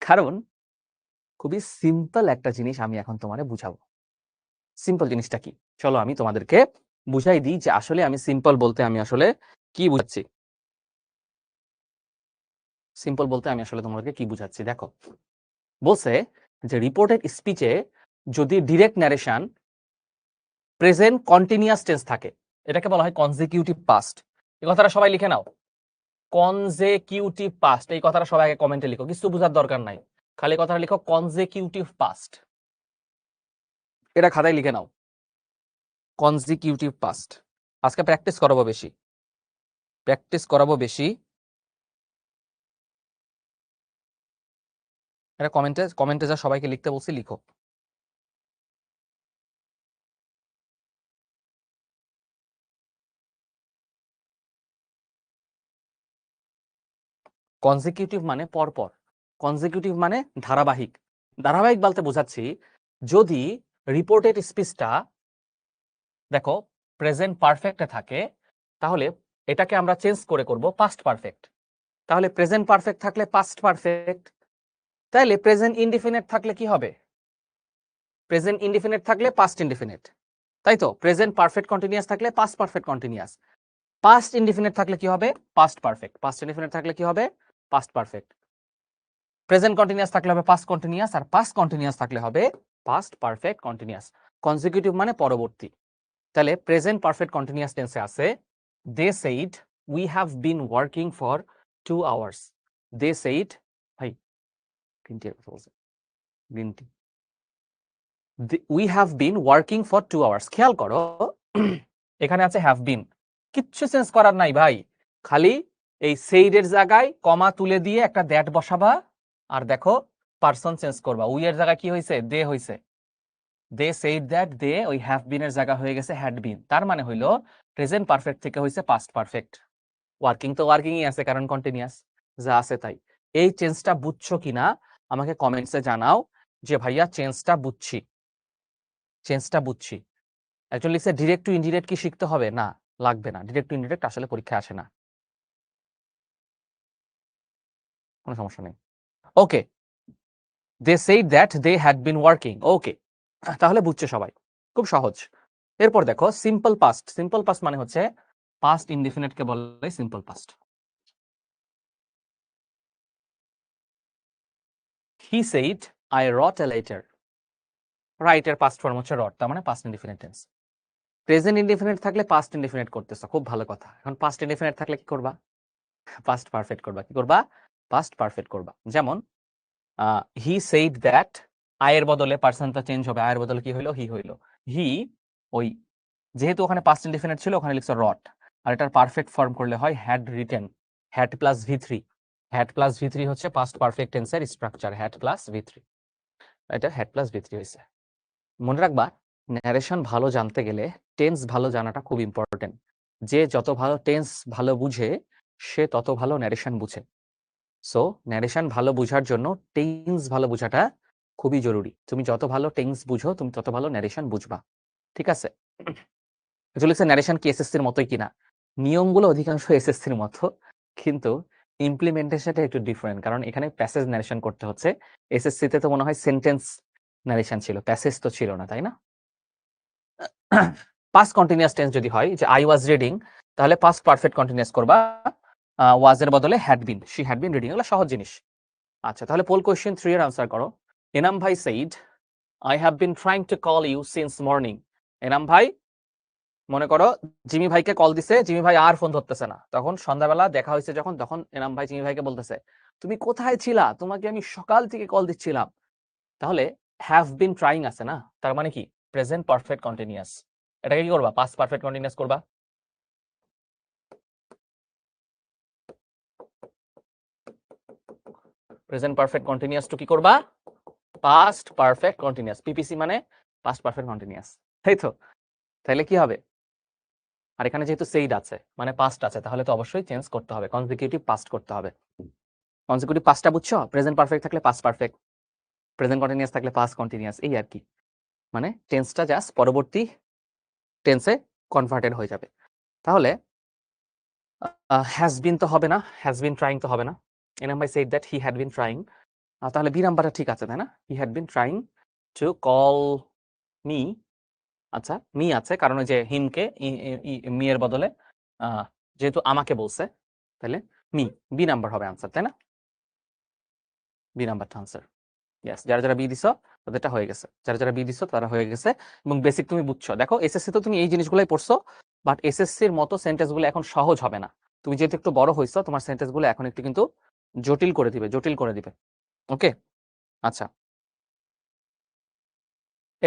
কারণ খুবই সিম্পল একটা জিনিস আমি এখন তোমারে বুঝাবো। সিম্পল জিনিসটা কি? চলো আমি তোমাদেরকে বুঝাই দিই যে আসলে আমি সিম্পল বলতে আমি আসলে কি বুঝাচ্ছি। সিম্পল বলতে আমি আসলে তোমাদেরকে কি বুঝাচ্ছি দেখো, বলছে যে রিপোর্টেড স্পিচে যদি direct narration present continuous tense থাকে, এটাকে বলা হয় কনজিকিউটিভ পাস্ট। এই কথাটা সবাই লিখে নাও, কনজিকিউটিভ পাস্ট। এই কথাটা সবাই আগে কমেন্টে লিখো, কিছু বোঝার দরকার নাই, খালি কথাটা লিখো কনজিকিউটিভ পাস্ট। এটা খাতায় লিখে নাও, কনজিকিউটিভ পাস্ট। আজকে প্র্যাকটিস করাবো বেশি, প্র্যাকটিস করাবো বেশি। এটা কমেন্টে কমেন্টে যা সবাইকে লিখতে বলছি লিখো। কনজিকিউটিভ মানে পরপর, কনজিকিউটিভ মানে ধারাবাহিক। ধারাবাহিক বলতে বোঝাচ্ছি যদি রিপোর্টেড স্পিচটা দেখো প্রেজেন্ট পারফেক্টে থাকে তাহলে এটাকে আমরা চেঞ্জ করে করব পাস্ট পারফেক্ট। তাহলে প্রেজেন্ট পারফেক্ট থাকলে পাস্ট পারফেক্ট, তাইলে প্রেজেন্ট ইনডিফিনিট থাকলে কি হবে? প্রেজেন্ট ইনডিফিনিট থাকলে পাস্ট ইনডিফিনিট। তাই তো প্রেজেন্ট পারফেক্ট কন্টিনিউয়াস থাকলে past perfect continuous, past indefinite থাকলে কি হবে পাস্ট পারফেক্ট, পাস্ট ইনডিফিনিট থাকলে কি হবে পাস্ট পারফেক্ট, প্রেজেন্ট কন্টিনিউয়াস থাকলে হবে পাস্ট কন্টিনিউয়াস, আর পাস্ট কন্টিনিউয়াস থাকলে হবে পাস্ট পারফেক্ট কন্টিনিউয়াস। কনজিকিউটিভ মানে পরবর্তী। তাহলে প্রেজেন্ট পারফেক্ট কন্টিনিউয়াস টেন্সে আছে they said we have been working for 2 hours, they said, ভাই গ্রিন টি কথা বলছে, green tea, we have been working for 2 hours. খেয়াল করো এখানে আছে হ্যাভ বিন, কিচ্ছু চেঞ্জ করার নাই ভাই, খালি এই সেইডের জায়গায় কমা তুলে দিয়ে একটা দ্যাট বসাবা, আর দেখো পারসন চেঞ্জ করবা, উই এর জায়গায় কি হয়েছে দে হয়েছে, দে সেইড দ্যাট, দে ওই হ্যাভ বিন এর জায়গা হয়ে গেছে হ্যাড বিন, তার মানে হইলো প্রেজেন্ট পারফেক্ট থেকে হয়েছে পাস্ট পারফেক্ট। ওয়ার্কিং তো ওয়ার্কিংই আছে কারণ কন্টিনিউয়াস, যা আছে তাই। এই চেঞ্জটা বুঝছো কিনা আমাকে কমেন্টসে জানাও যে ভাইয়া চেঞ্জটা বুঝছি, চেঞ্জটা বুঝছি। একজন লিখছে ডিরেক্ট টু ইনডিরেক্ট কি শিখতে হবে? না, লাগবে না, ডিরেক্ট টু ইনডিরেক্ট আসলে পরীক্ষায় আসে না, কোনো সমস্যা নেই। Okay, they said that they had been working, okay, তাহলে বুঝছে সবাই, খুব সহজ। এরপর দেখো সিম্পল পাস্ট, সিম্পল পাস্ট মানে হচ্ছে পাস্ট ইনডিফিনিট কে বলে simple past. He said I wrote a letter, write এর পাস্ট ফর্ম হচ্ছে রট, তার মানে past indefinite tense. Present indefinite থাকলে পাস্ট ইনডিফিনিট করতেছো, খুব ভালো কথা। এখন পাস্ট ইনডিফিনিট থাকলে কি করবা? পাস্ট পারফেক্ট করবা। কি করবা? পাস্ট পারফেক্ট করবা। যেমন হি সেইড দ্যাট, আয়ের বদলে পার্সনটা চেঞ্জ হবে, আয়ের বদলে কি হইলো হি হইলো, হি ওই যেহেতু ওখানে পাস্ট ইনডিফিনিট ছিল ওখানে লিখছো রট, আর এটার পারফেক্ট ফর্ম করলে হয় হ্যাড রিটেন, হ্যাড প্লাস ভি3, হ্যাড প্লাস ভি3 হচ্ছে পাস্ট পারফেক্ট টেন্সের স্ট্রাকচার, হ্যাড প্লাস ভি3, এটা হ্যাড প্লাস ভি3 হয়েছে। মনে রাখবা ন্যারেশন ভালো জানতে গেলে টেন্স ভালো জানাটা খুব ইম্পর্টেন্ট। যে যত ভালো টেন্স ভালো বুঝে সে তত ভালো ন্যারেশন বুঝে। সো ন্যারেশন ভালো বুঝার জন্য টেন্স ভালো বুঝাটা খুবই জরুরি। তুমি যত ভালো টেন্স বুঝো তুমি তত ভালো ন্যারেশন বুঝবা, ঠিক আছে? ন্যারেশন কি এসএসসির মতোই কিনা? নিয়মগুলো অধিকাংশ এসএসসির মতো, কিন্তু ইমপ্লিমেন্টেশনটা একটু ডিফারেন্ট, কারণ এখানে প্যাসেজ ন্যারেশন করতে হচ্ছে। এসএসসিতে তো মনে হয় সেন্টেন্স ন্যারেশন ছিল, প্যাসেজ তো ছিল না, তাই না? পাস্ট কন্টিনিউয়াস টেন্স যদি হয় যে আই ওয়াজ রিডিং, তাহলে পাস্ট পারফেক্ট কন্টিনিউয়াস করবা, ওয়াজ এর বদলে had been, she had been reading, এগুলো সহজ জিনিস। আচ্ছা, তাহলে পোল কোয়েশ্চেন 3 এর আনসার করো। এনাম ভাই said I have been trying to call you since morning. Enam ভাই মনে করো জিমি ভাইকে কল দিছে, জিমি ভাই আর ফোন ধরতেছে না, তখন সন্ধ্যাবেলা দেখা হয়েছে যখন, তখন এনাম ভাই জিমি ভাইকে বলতেছে তুমি কোথায় ছিলা, তোমাকে আমি সকাল থেকে কল দিচ্ছিলাম। তাহলে হ্যাভ বিন ট্রাইং আছে না, তার মানে কি প্রেজেন্ট পারফেক্ট কন্টিনিউয়াস, এটাকে কি করবা পাস্ট পারফেক্ট কন্টিনিউয়াস করবা। প্রেজেন্ট পারফেক্ট কন্টিনিউয়াস টু কি করবা পাস্ট পারফেক্ট কন্টিনিউয়াস, পিপিসি মানে পাস্ট পারফেক্ট কন্টিনিউয়াস, তাই তো? তাহলে কি হবে? আর এখানে যেহেতু সেইড আছে মানে পাস্ট আছে, তাহলে তো অবশ্যই চেঞ্জ করতে হবে, কনজিকিউটিভ পাস্ট করতে হবে। কনজিকিউটিভ পাস্টটা বুঝছো? প্রেজেন্ট পারফেক্ট থাকলে পাস্ট পারফেক্ট, প্রেজেন্ট কন্টিনিউয়াস থাকলে পাস্ট কন্টিনিউয়াস, এই আর কি, মানে টেন্সটা জাস্ট পরবর্তী টেন্সে কনভার্টেড হয়ে যাবে। তাহলে হ্যাজ বিন তো হবে না, হ্যাজ বিন ট্রাইং তো হবে না, এনাম ভাই shed that he had been trying, তাহলে বি নাম্বারটা ঠিক আছে, তাই না? হি had bin trying to call me, আচ্ছা মি আছে কারণ ওই যে হিমকে মি এর বদলে যেহেতু আমাকে বলছে, তাহলে মি, বি নাম্বার হবে আনসার, তাই না? বি নাম্বারটা আনসার। ইয়েস, যারা যারা বি দিছো তাদেরটা হয়ে গেছে, যারা যারা বি দিছো তারা হয়ে গেছে। এবং বেসিক তুমি বুঝছো, দেখো এসএসসি তো তুমি এই জিনিসগুলোই পড়ছো, বাট এসএসসির মতো সেন্টেন্সগুলো এখন সহজ হবে না। তুমি যেহেতু একটু বড় হইছো তোমার সেন্টেন্সগুলো এখন একটু কিন্তু জটিল করে দিবে, জটিল করে দিবে। ওকে, আচ্ছা,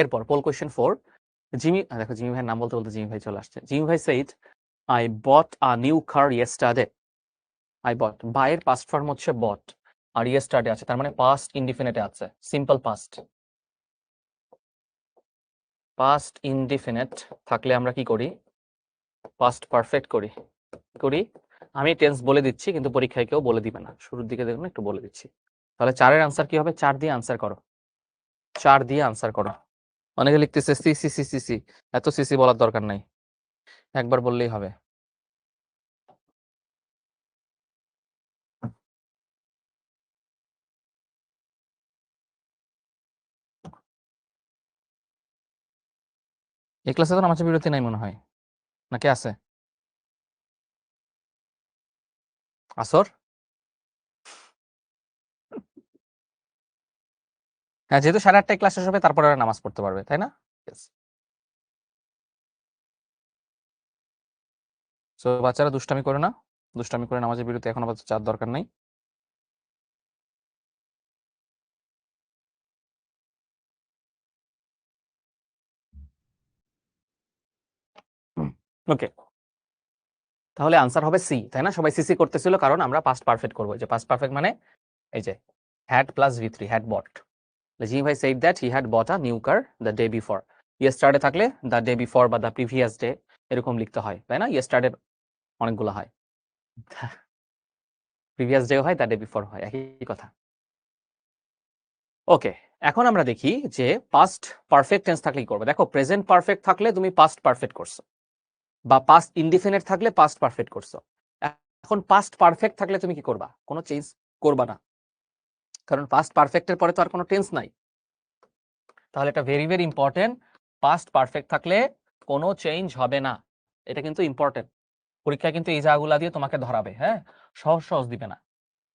এরপর পোল কোয়েশ্চেন 4, জিমি, দেখো জিমি ভাইয়ের নাম বলতে বলতে জিমি ভাই চলে আসছে। জিমি ভাই said I bought a new car yesterday, I bought, বাইয়ের পাস্ট ফর্ম হচ্ছে বট, আর ইয়েস্টারডে আছে, তার মানে পাস্ট ইনডিফিনিটে আছে, সিম্পল পাস্ট। পাস্ট ইনডিফিনিট থাকলে আমরা কি করি? পাস্ট পারফেক্ট করি। করি আমি টেন্স বলে দিচ্ছি, কিন্তু পরীক্ষায় কেউ বলে দিবে না, শুরুর দিকে দেখুন একটু বলে দিচ্ছি। তাহলে 4 এর আনসার কি হবে? 4 দিয়ে আনসার করো, 4 দিয়ে আনসার করো। অনেকে লিখতেছে C C C C C, এত সিসি বলার দরকার নাই, একবার বললেই হবে। এই ক্লাসে তো নামাজের বিরতি নাই মনে হয়, নাকি আছে? আসর? হ্যাঁ, যেহেতু 8:30টায় ক্লাস শেষ হবে তারপরে ওরা নামাজ পড়তে পারবে, তাই না? Yes. সো বাচ্চারা দুষ্টামি করে না, দুষ্টামি করে নামাজের বিরতি এখন আপাতত চার দরকার নাই। ওকে, তাহলে আনসার হবে সি, তাই না? সবাই সিসি করতেছিল কারণ আমরা পাস্ট পারফেক্ট করবো। যে পাস্ট পারফেক্ট মানে এই যে had plus V3, had bought. Jimmy ভাই said that he had bought a new car the day before. Yesterday থাকলে the day before বা the previous day এরকম লিখতে হয়, তাই না? yesterday অনেকগুলো হয়, প্রিভিয়াস ডে হয়, the day before হয়, একই কথা। ওকে, এখন আমরা দেখি যে পাস্ট পারফেক্ট টেন্স থাকলে কি করবে। দেখো, প্রেজেন্ট পারফেক্ট থাকলে তুমি পাস্ট পারফেক্ট করছো, বা পাস্ট ইনডিফিনিট থাকলে পাস্ট পারফেক্ট করছো। এখন পাস্ট পারফেক্ট থাকলে তুমি কি করবা? কোনো চেঞ্জ করবা না, কারণ পাস্ট পারফেক্টের পরে তো আর কোনো টেন্স নাই। তাহলে এটা very very important, past perfect থাকলে কোনো চেঞ্জ হবে না। এটা কিন্তু ইম্পর্টেন্ট, পরীক্ষায় কিন্তু এই জায়গাগুলো দিয়ে তোমাকে ধরাবে। হ্যাঁ, সহজ সহজ দিবে না।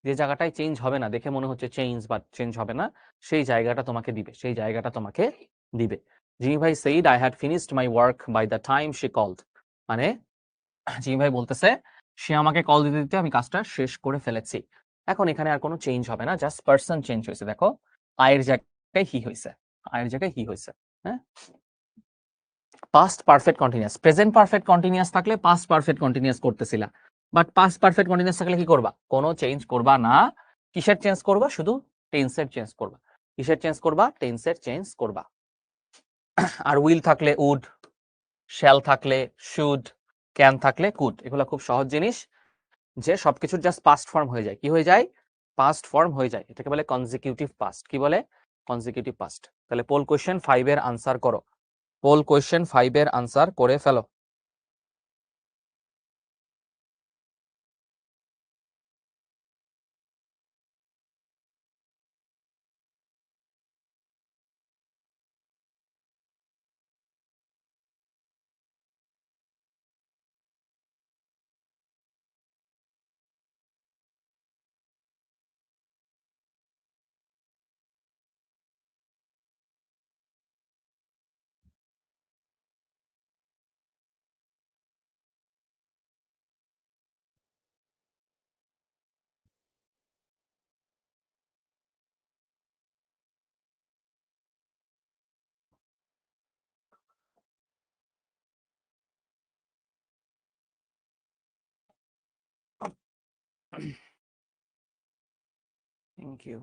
যে জায়গাটায় চেঞ্জ হবে না, দেখে মনে হচ্ছে চেঞ্জ বা চেঞ্জ হবে না, সেই জায়গাটা তোমাকে দিবে, সেই জায়গাটা তোমাকে দিবে। জিমি ভাই said I had finished my work by the time she called, মানে জিমি ভাই বলতেছে সে আমাকে কল দিতে দিতে আমি কাজটা শেষ করে ফেলেছি। এখন এখানে আর কোনো চেঞ্জ হবে না, জাস্ট পার্সন চেঞ্জ হয়েছে। দেখো, আয়ের জায়গায় হি হয়েছে, আয়ের জায়গায় হি হয়েছে। হ্যাঁ, past perfect continuous, present perfect continuous থাকলে পাস্ট পারফেক্ট কন্টিনিউয়াস করতেছিলা, বাট পাস্ট পারফেক্ট কন্টিনিউয়াস থাকলে কি করবা? কোনো চেঞ্জ করবা না। কিসের চেঞ্জ করবা? শুধু টেন্সের চেঞ্জ করবা। কিসের চেঞ্জ করবা? টেন্সের চেঞ্জ করবা। আর উইল থাকলে উড, শ্যাল থাকলে শুড, ক্যান থাকলে কুড। এগুলো খুব সহজ জিনিস, যে সবকিছুর জাস্ট পাস্ট ফর্ম হয়ে যায়। কি হয়ে যায়? পাস্ট ফর্ম হয়ে যায়। এটাকে বলে কনজিকিউটিভ পাস্ট। কি বলে? Consecutive past. তাহলে পোল কোয়েশ্চেন 5 এর আনসার করো, পোল কোয়েশ্চেন 5 এর আনসার করে ফেলো। Thank you.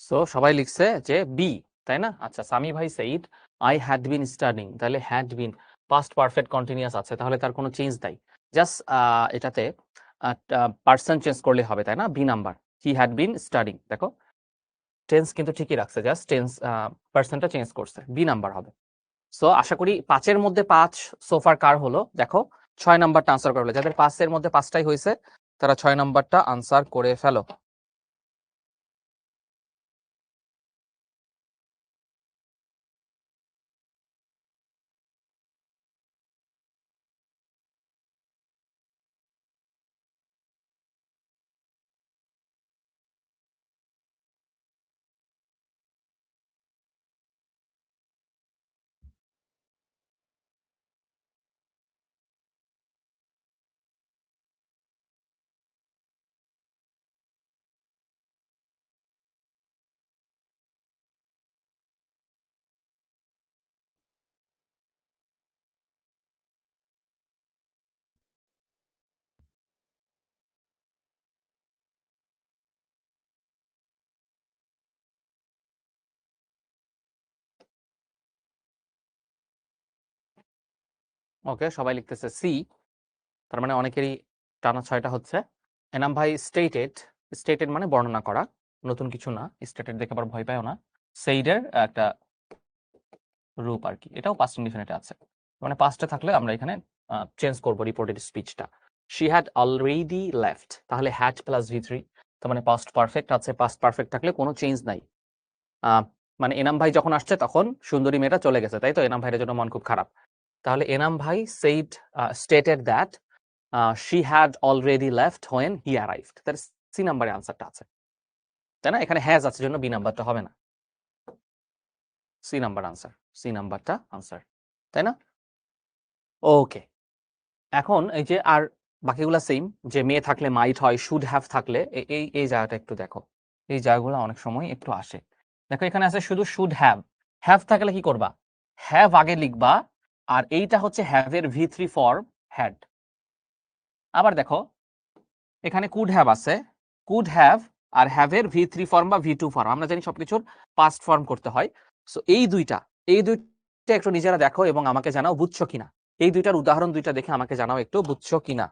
সো সবাই লিখছে যে বি, তাই না? আচ্ছা, সামি ভাই said I had been studying, তাহলে had been past perfect continuous আছে, তাহলে তার কোনো চেঞ্জ নাই। জাস্ট এটাতে পার্সন চেঞ্জ করলে হবে, তাই না? B number, he had been studying. দেখো, টেন্স কিন্তু ঠিকই রাখছে, জাস্ট টেন্স পার্সনটা চেঞ্জ করছে, বি নাম্বার হবে। সো আশা করি 5-এর মধ্যে 5 সোফার কার হলো। দেখো, 6 নাম্বারটা আনসার করবে। যাদের 5-এর মধ্যে 5টাই হয়েছে তারা 6 নাম্বারটা আনসার করে ফেলো। ওকে, সবাই লিখতেছে সি, তার মানে অনেকেরই টানা 6টা হচ্ছে। এনাম ভাই স্টেটেড, স্টেটেড মানে বর্ণনা করা, নতুন কিছু না, স্টেটেড দেখে আবার ভয় পায়ও না। সেইডের একটা রূপ আর কি, এটাও পাস্ট ইনডিফিনিটে আছে, মানে পাস্টে থাকলে আমরা এখানে চেঞ্জ করব রিপোর্টেড স্পিচটা। শি হ্যাড অলরেডি লেফট, তাহলে হ্যাড প্লাস ভি থ্রি, তার মানে পাস্ট পারফেক্ট আছে, পাস্ট পারফেক্ট থাকলে কোনো চেঞ্জ নাই। মানে এনাম ভাই যখন আসছে তখন সুন্দরী মেয়েটা চলে গেছে, তাই তো? এনাম ভাইয়ের জন্য মন খুব খারাপ। তাহলে এনাম ভাই said stated that she had already left when he arrived, তার সি নাম্বারে আনসারটা আছে, তাই না? এখানে হ্যাজ আছে জন্য বি নাম্বারটা হবে না, সি নাম্বার আনসার, সি নাম্বারটা আনসার, তাই না? ওকে, এখন এই যে আর বাকিগুলা সেম, যে মেয়ে থাকলে মাইট হয়, শুড হ্যাভ থাকলে এই এই জায়গাটা একটু দেখো, এই জায়গাগুলো অনেক সময় একটু আসে। দেখো এখানে আছে শুধু শুড হ্যাভ, হ্যাভ থাকলে কি করবা? হ্যাভ আগে লিখবা, আর এইটা হচ্ছে হ্যাভ এর ভি থ্রি ফর্ম হ্যাড। আবার দেখো এখানে কুড হ্যাভ আছে, কুড হ্যাভ আর হ্যাভ এর ভি থ্রি ফর্ম বা ভি টু ফর্ম, আমরা জানি সবকিছুর পাস্ট ফর্ম করতে হয়। সো এই দুইটা একটু নিজেরা দেখো এবং আমাকে জানাও বুঝছো কিনা, এই দুইটার উদাহরণ দুইটা দেখে আমাকে জানাও একটু বুঝছো কিনা।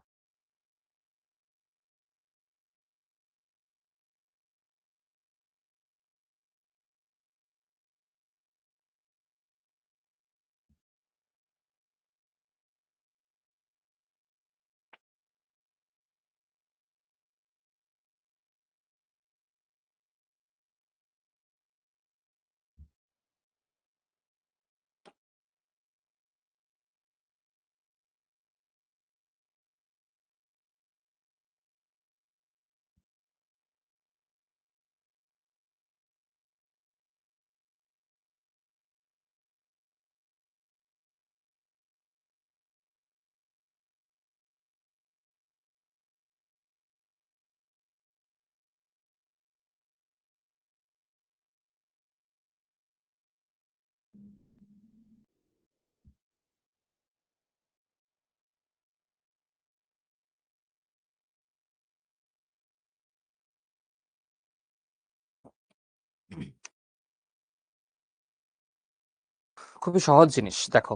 খুবই সহজ জিনিস, দেখো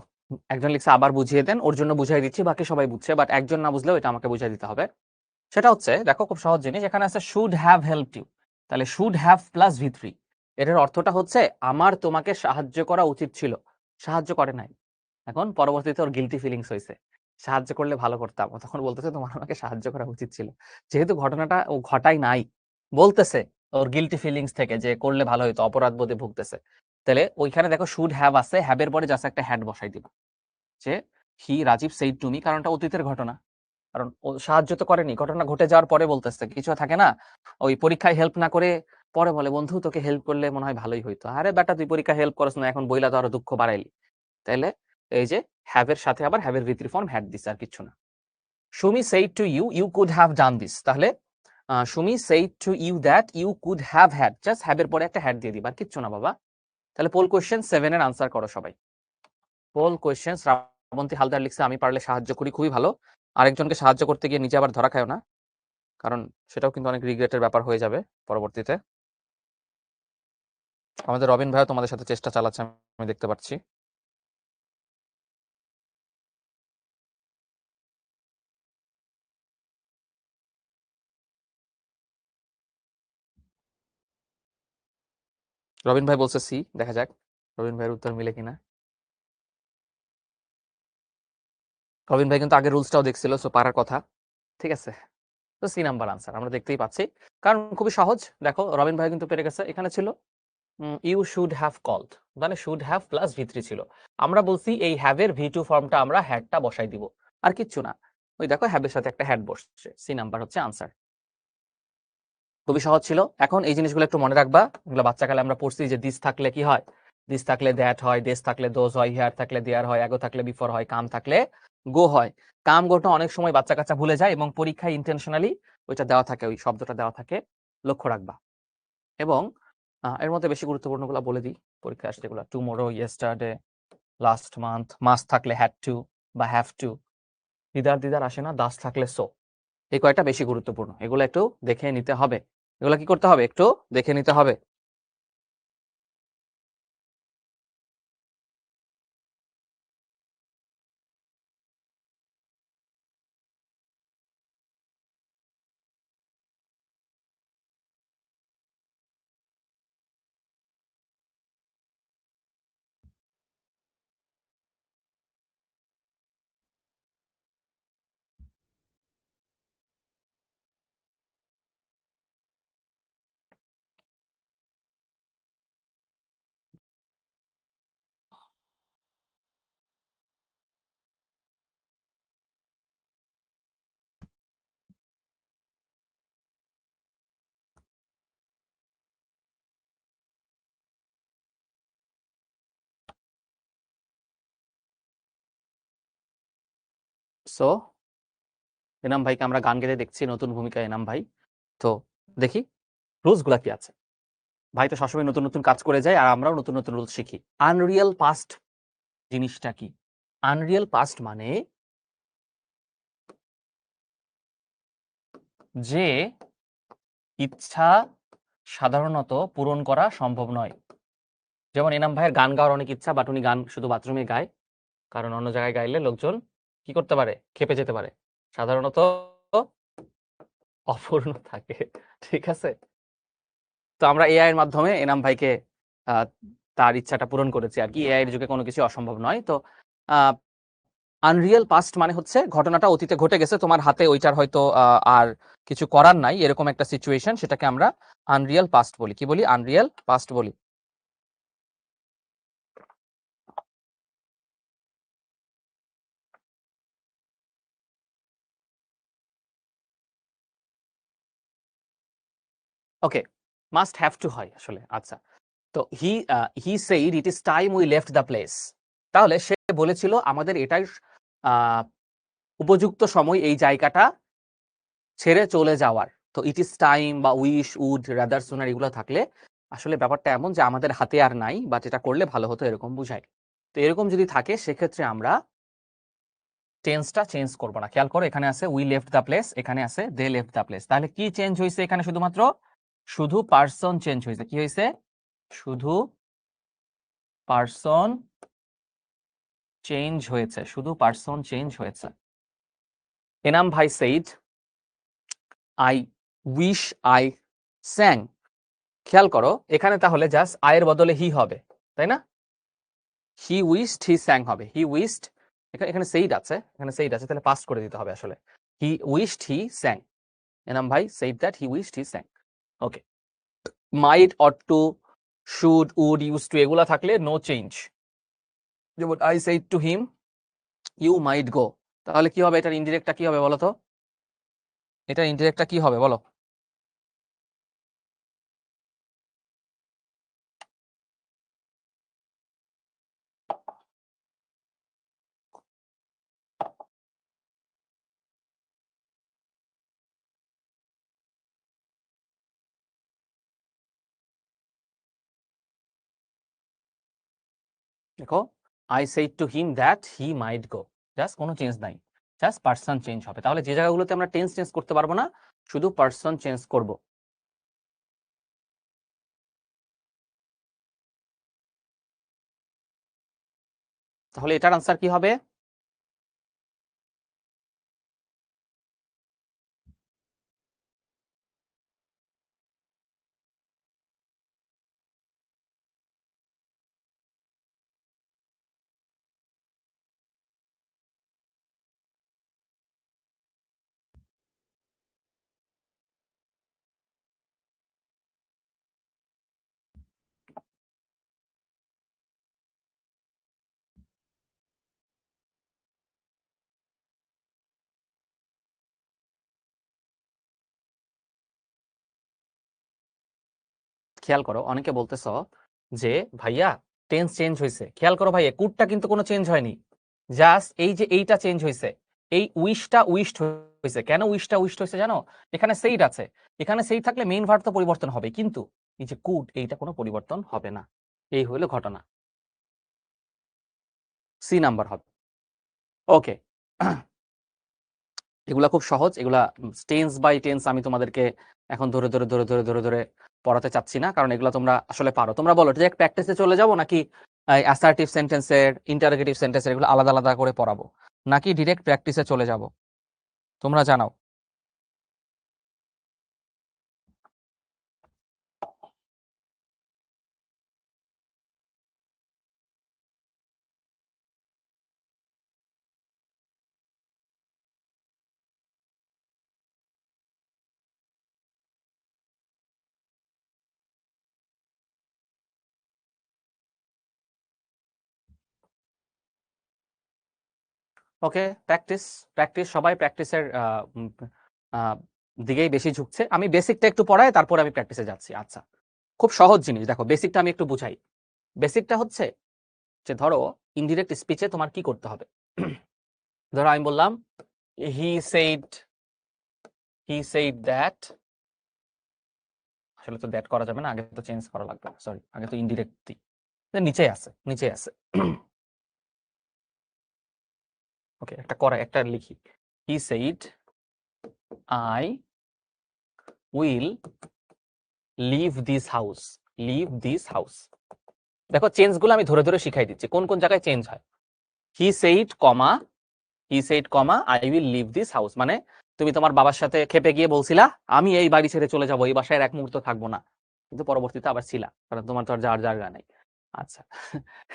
একজন লিখছে আবার বুঝিয়ে দেন, ওর জন্য বুঝিয়ে দিচ্ছি, বাকি সবাই বুঝছে, বাট একজন না বুঝলেও এটা আমাকে বুঝিয়ে দিতে হবে। সেটা হচ্ছে দেখো খুব সহজ জিনিস, এখানে আছে শুড হ্যাভ হেল্পড ইউ, তাহলে should have plus V three, এটার অর্থটা হচ্ছে আমার তোমাকে সাহায্য করা উচিত ছিল, সাহায্য করে নাই। এখন পরবর্তীতে ওর গিলটি ফিলিংস হয়েছে, সাহায্য করলে ভালো করতাম, ও তখন বলতেছে তোমার আমাকে সাহায্য করা উচিত ছিল, যেহেতু ঘটনাটা ও ঘটাই নাই, বলতেছে ওর গিলটি ফিলিংস থেকে যে করলে ভালো হতো, অপরাধ বোধে ভুগতেছে। তাহলে ওইখানে দেখো শুড হ্যাভ আছে, হ্যাভের পরে জাস্ট একটা হ্যাড বসাই দিব, যে হি রাজীব সেইড টু মি, কারণটা অতীতের ঘটনা, কারণ ও সাহায্য তো করেনি, ঘটনা ঘটে যাওয়ার পরে বলতেছে, কিছু থাকে না ওই পরীক্ষায় হেল্প না করে পরে বলে বন্ধু তোকে হেল্প করলে মনে হয় ভালোই হইতো, আরে বেটা তুই পরীক্ষায় হেল্প করছ না, এখন বইলা তো আরো দুঃখ বাড়াইলি। তাইলে এই যে হ্যাভের সাথে আবার হ্যাভের ভিতরি ফর্ম হ্যাড দিস, আর কিছু না। Sumi said to you you could have done this, তাহলে Sumi said to you that you could have had, just হ্যাভের পরে একটা হ্যাড দিয়ে দিবা, আর কিচ্ছু না বাবা। তাহলে পোল কোয়েশ্চেন 7 এর আনসার করো সবাই। পোল কোয়েশ্চেন, শ্রাবন্তী হালদার লিখছে আমি পারলে সাহায্য করি, খুবই ভালো। আরেকজনকে সাহায্য করতে গিয়ে নিজে আবার ধরা খায় না, কারণ সেটাও কিন্তু অনেক রিগ্রেটের ব্যাপার হয়ে যাবে পরবর্তীতে। আমাদের রবিন ভাইও তোমাদের সাথে চেষ্টা চালাচ্ছে, আমি দেখতে পাচ্ছি। রবিন ভাই বলছে সি, দেখা যাক রবিন ভাইয়ের উত্তর মিলে কিনা। রবিন ভাই কিন্তু আগের রুলসটাও দেখছিল, সো পারার কথা, ঠিক আছে। তো সি নাম্বার আনসার আমরা দেখতেই পাচ্ছি, কারণ খুবই সহজ। দেখো রবিন ভাই কিন্তু পেরে গেছে, এখানে ছিল ইউ শুড হ্যাভ কলড, মানে should have plus V three ছিল, আমরা বলছি এই হ্যাভের ভি টু ফর্মটা আমরা হ্যাডটা বসাই দিব, আর কিচ্ছু না। ওই দেখো হ্যাভের সাথে একটা হ্যাড বসছে, সি নাম্বার হচ্ছে আনসার। খুবই সহজ ছিল। এখন এই জিনিসগুলো একটু মনে রাখবা, এগুলো বাচ্চাকালে আমরা পড়ছি যে দিস থাকলে কি হয়, দিস থাকলে দ্যাট হয়, দেশ থাকলে দোজ হয়, হিয়ার থাকলে দেয়ার হয়, এগো থাকলে বিফোর হয়, কাম থাকলে গো হয়। কাম গোটা অনেক সময় বাচ্চা কাচ্চা ভুলে যায় এবং পরীক্ষায় ইন্টেনশনালি ওইটা দেওয়া থাকে, ওই শব্দটা দেওয়া থাকে, লক্ষ্য রাখবা। এবং এর মধ্যে বেশি গুরুত্বপূর্ণগুলো বলে দিই, পরীক্ষায় আসছে যেগুলো, টুমোরো, ইয়েস্টারডে, লাস্ট মান্থ, মাস থাকলে হ্যাড টু বা হ্যাভ টু, দিদার দিদার আসে না, দাস থাকলে সো, এই কয়টা বেশি গুরুত্বপূর্ণ, এগুলো একটু দেখে নিতে হবে, এগুলো কি করতে হবে, একটু দেখে নিতে হবে। সো এনাম ভাইকে আমরা গান গেতে দেখছি, নতুন ভূমিকা এনাম ভাই। তো দেখি রুলস গুলা কি আছে। ভাই তো সবসময় নতুন নতুন কাজ করে যায়, আর আমরাও নতুন নতুন রুলস শিখি। আনরিয়েল পাস্ট জিনিসটা কি? আনরিয়েল পাস্ট মানে যে ইচ্ছা সাধারণত পূরণ করা সম্ভব নয়। যেমন এনাম ভাইয়ের গান গাওয়ার অনেক ইচ্ছা, বাট উনি গান শুধু বাথরুমে গায়, কারণ অন্য জায়গায় গাইলে লোকজন কি করতে পারে, খেপে যেতে পারে, সাধারণত অপূর্ণ থাকে। ঠিক আছে, তো আমরা এআই এর মাধ্যমে এনাম ভাইকে তার ইচ্ছাটা পূরণ করেছি আর কি। এআই এর যুগে কোনো কিছু অসম্ভব নয়। তো আনরিয়েল পাস্ট মানে হচ্ছে ঘটনাটা অতীতে ঘটে গেছে, তোমার হাতে ওইটার হয়তো আর কিছু করার নাই, এরকম একটা সিচুয়েশন, সেটাকে আমরা আনরিয়েল পাস্ট বলি। কি বলি? আনরিয়েল পাস্ট বলি। ওকে, মাস্ট হ্যাভ টু হয় আসলে। আচ্ছা, তো he said it is time we left the place. তাহলে সে বলেছিল আমাদের এটাই উপযুক্ত সময় এই জায়গাটা ছেড়ে চলে যাওয়ার। তো ইট ইজ টাইম বা উইশ, উড, রাদার, সুনার এগুলো থাকলে আসলে ব্যাপারটা এমন যে আমাদের হাতে আর নাই, বা যেটা করলে ভালো হতো এরকম বুঝায়। তো এরকম যদি থাকে সেক্ষেত্রে আমরা টেন্সটা চেঞ্জ করব না। খেয়াল করো, এখানে আছে উই লেফট দ্য প্লেস, এখানে আছে দে লেফট দ্য প্লেস। তাহলে কি চেঞ্জ হয়েছে এখানে? শুধু পার্সন চেঞ্জ হয়েছে। কি হয়েছে? শুধু পার্সন চেঞ্জ হয়েছে, শুধু পার্সন চেঞ্জ হয়েছে। এনাম ভাই সেইড আই উইশ আই স্যাং। খেয়াল করো এখানে তাহলে জাস্ট আয়ের বদলে হি হবে, তাই না? হি উইশড হি স্যাং হবে। হি উইশড, এখানে সেইড আছে, এখানে সেইড আছে, তাহলে পাস্ট করে দিতে হবে আসলে। হি উইশড হি স্যাং। এনাম ভাই said that he wished he sang. Okay, might, ought to, should, would, use to এগুলা থাকলে নো চেঞ্জ। যেমন I said to him you might go. তাহলে কি হবে? এটার ইনডিরেক্টটা কি হবে বলো তো? এটার ইনডিরেক্টটা কি হবে বলো? দেখো, I said to him that he might go, just কোনো চেঞ্জ নাই, জাস্ট পার্সন চেঞ্জ হবে। তাহলে যে জায়গাগুলোতে আমরা টেন্স চেঞ্জ করতে পারবো না, শুধু পার্সন চেঞ্জ করব। তাহলে এটার আনসার কি হবে? খেয়াল করো, অনেকে বলতেছ যে ভাইয়া টেন্স চেঞ্জ হয়েছে। খেয়াল করো ভাইয়া, কুডটা কিন্তু কোনো চেঞ্জ হয়নি, জাস্ট এই যে এইটা চেঞ্জ হয়েছে, এই উইশটা উইশড হয়েছে। কেন উইশটা উইশড হয়েছে জানো? এখানে সেইড আছে, এখানে সেইড থাকলে মেইন ভার্ব তো পরিবর্তন হবে, কিন্তু এই যে কুড এইটা কোনো পরিবর্তন হবে না। এই হইলো ঘটনা, সি নাম্বার হবে। ওকে, এগুলা খুব সহজ, এগুলা টেন্স বাই টেন্স আমি তোমাদেরকে এখন ধরে ধরে ধরে ধরে ধরে ধরে পড়াতে চাচ্ছি না, কারণ এগুলা তোমরা আসলে পারো। তোমরা বলো ডিরেক্ট প্র্যাকটিসে চলে যাবো, নাকি অ্যাসার্টিভ সেন্টেন্সের, ইন্টারোগেটিভ সেন্টেন্সের এগুলো আলাদা আলাদা করে পড়াবো, নাকি ডিরেক্ট প্র্যাকটিসে চলে যাব? তোমরা জানাও। ওকে, প্র্যাকটিস প্র্যাকটিস, সবাই প্র্যাকটিসের দিকেই বেশি ঝুঁকছে। আমি বেসিকটা একটু পড়াই, তারপরে আমি প্র্যাকটিসে যাচ্ছি। আচ্ছা, খুব সহজ জিনিস, দেখো বেসিকটা আমি একটু বুঝাই। বেসিকটা হচ্ছে যে ধরো ইনডিরেক্ট স্পিচে তোমার কি করতে হবে। ধরো আমি বললাম হি said that, আসলে তো দ্যাট করা যাবে না, আগে তো চেঞ্জ করা লাগবে, সরি আগে তো ইনডিরেক্ট নিচে আছে ওকে, একটা লিখি, হি said I will leave this house। দেখো চেঞ্জ গুলো আমি ধরে ধরে শিখাই দিচ্ছি কোন কোন জায়গায় চেঞ্জ হয়। হি said I will leave this house, মানে তুমি তোমার বাবার সাথে খেপে গিয়ে বলছিলা আমি এই বাড়ি ছেড়ে চলে যাবো, এই বাসায় এক মুহূর্ত থাকবো না, কিন্তু পরবর্তীতে আবার ছিলা, কারণ তোমার তো আর যাওয়ার জায়গা নাই। আচ্ছা,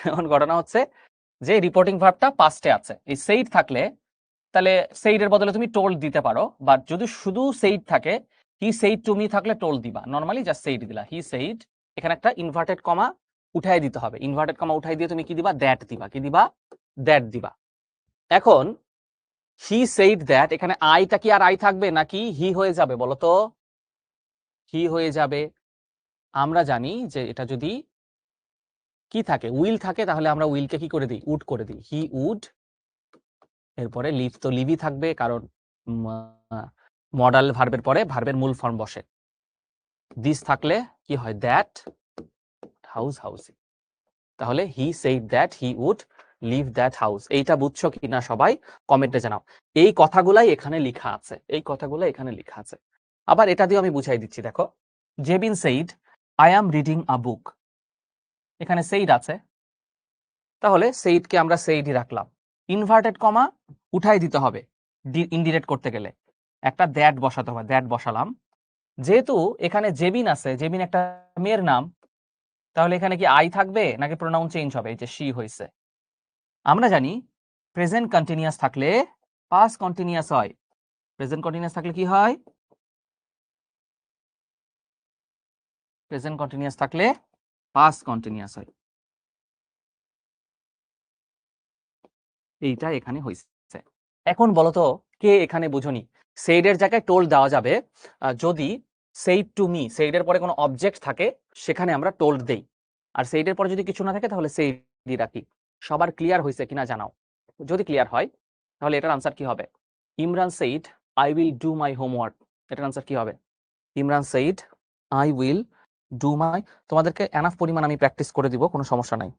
এখন ঘটনা হচ্ছে যে রিপোর্টিং ভার্বটা পাস্টে আছে, এই সেইড থাকলে তাহলে সেইড এর বদলে তুমি টোল্ড দিতে পারো, বা যদি শুধু সেইড থাকে, হি সেইড টু মি থাকলে টোল্ড দিবা, নরমালি জাস্ট সেইড দিলা, হি সেইড, এখানে একটা ইনভার্টেড কমা উঠাই দিতে হবে, ইনভার্টেড কমা উঠাই দিয়ে তুমি কি দিবা, দ্যাট দিবা। এখন হি সেইড দ্যাট, এখানে আইটা কি আর আই থাকবে নাকি হি হয়ে যাবে বলো তো? হি হয়ে যাবে। আমরা জানি যে এটা যদি কি থাকে, উইল থাকে, তাহলে আমরা উইলকে কি করে দিই, উড করে দিই, হি উড, এরপরে লিভ তো লিভই থাকবে, কারণ মডাল ভার্বের পরে ভার্বের মূল ফর্ম বসে। দিস থাকলে কি হয়, দ্যাট হাউসিং, তাহলে he said that he would leave that house. এইটা বুঝছো কিনা সবাই কমেন্টে জানাও। এই কথাগুলাই এখানে লেখা আছে, আবার এটা দিয়ে আমি বুঝাই দিচ্ছি। দেখো, Jebin said I am reading a book, এখানে সেইড আছে, তাহলে সেইডকে আমরা সেইডই রাখলাম, ইনভার্টেড কমা উঠাই দিতে হবে ইনডিরেক্ট করতে গেলে, একটা দ্যাট বসাতে হবে, দ্যাট বসালাম। যেহেতু এখানে জেবিন আছে, জেবিন একটা মেয়ের নাম, তাহলে এখানে কি আই থাকবে নাকি প্রোনাউন চেঞ্জ হবে, এই যে শি হইছে। আমরা জানি প্রেজেন্ট কন্টিনিউয়াস থাকলে পাস্ট কন্টিনিউয়াস হয়, প্রেজেন্ট কন্টিনিউয়াস থাকলে কি হয়, প্রেজেন্ট কন্টিনিউয়াস থাকলে পাস্ট কন্টিনিউয়াস হয়, এইটা এখানে হইছে। এখন বলো তো কে এখানে বুঝনি, সেইডের জায়গায় টোল্ড দেওয়া যাবে যদি সেইড টু মি, সেইডের পরে কোনো অবজেক্ট থাকে সেখানে আমরা টোল্ড দেই, আর সেইডের পরে যদি কিছু না থাকে তাহলে সেইডই রাখি। সবার ক্লিয়ার হয়েছে কিনা জানাও, যদি ক্লিয়ার হয় তাহলে এটার আনসার কি হবে, Imran said I will do my homework, এটার আনসার কি হবে, Imran said I will do my, তোমাদেরকে এনাফ পরিমাণ আমি প্র্যাকটিস করে দিব, কোনো সমস্যা নাই।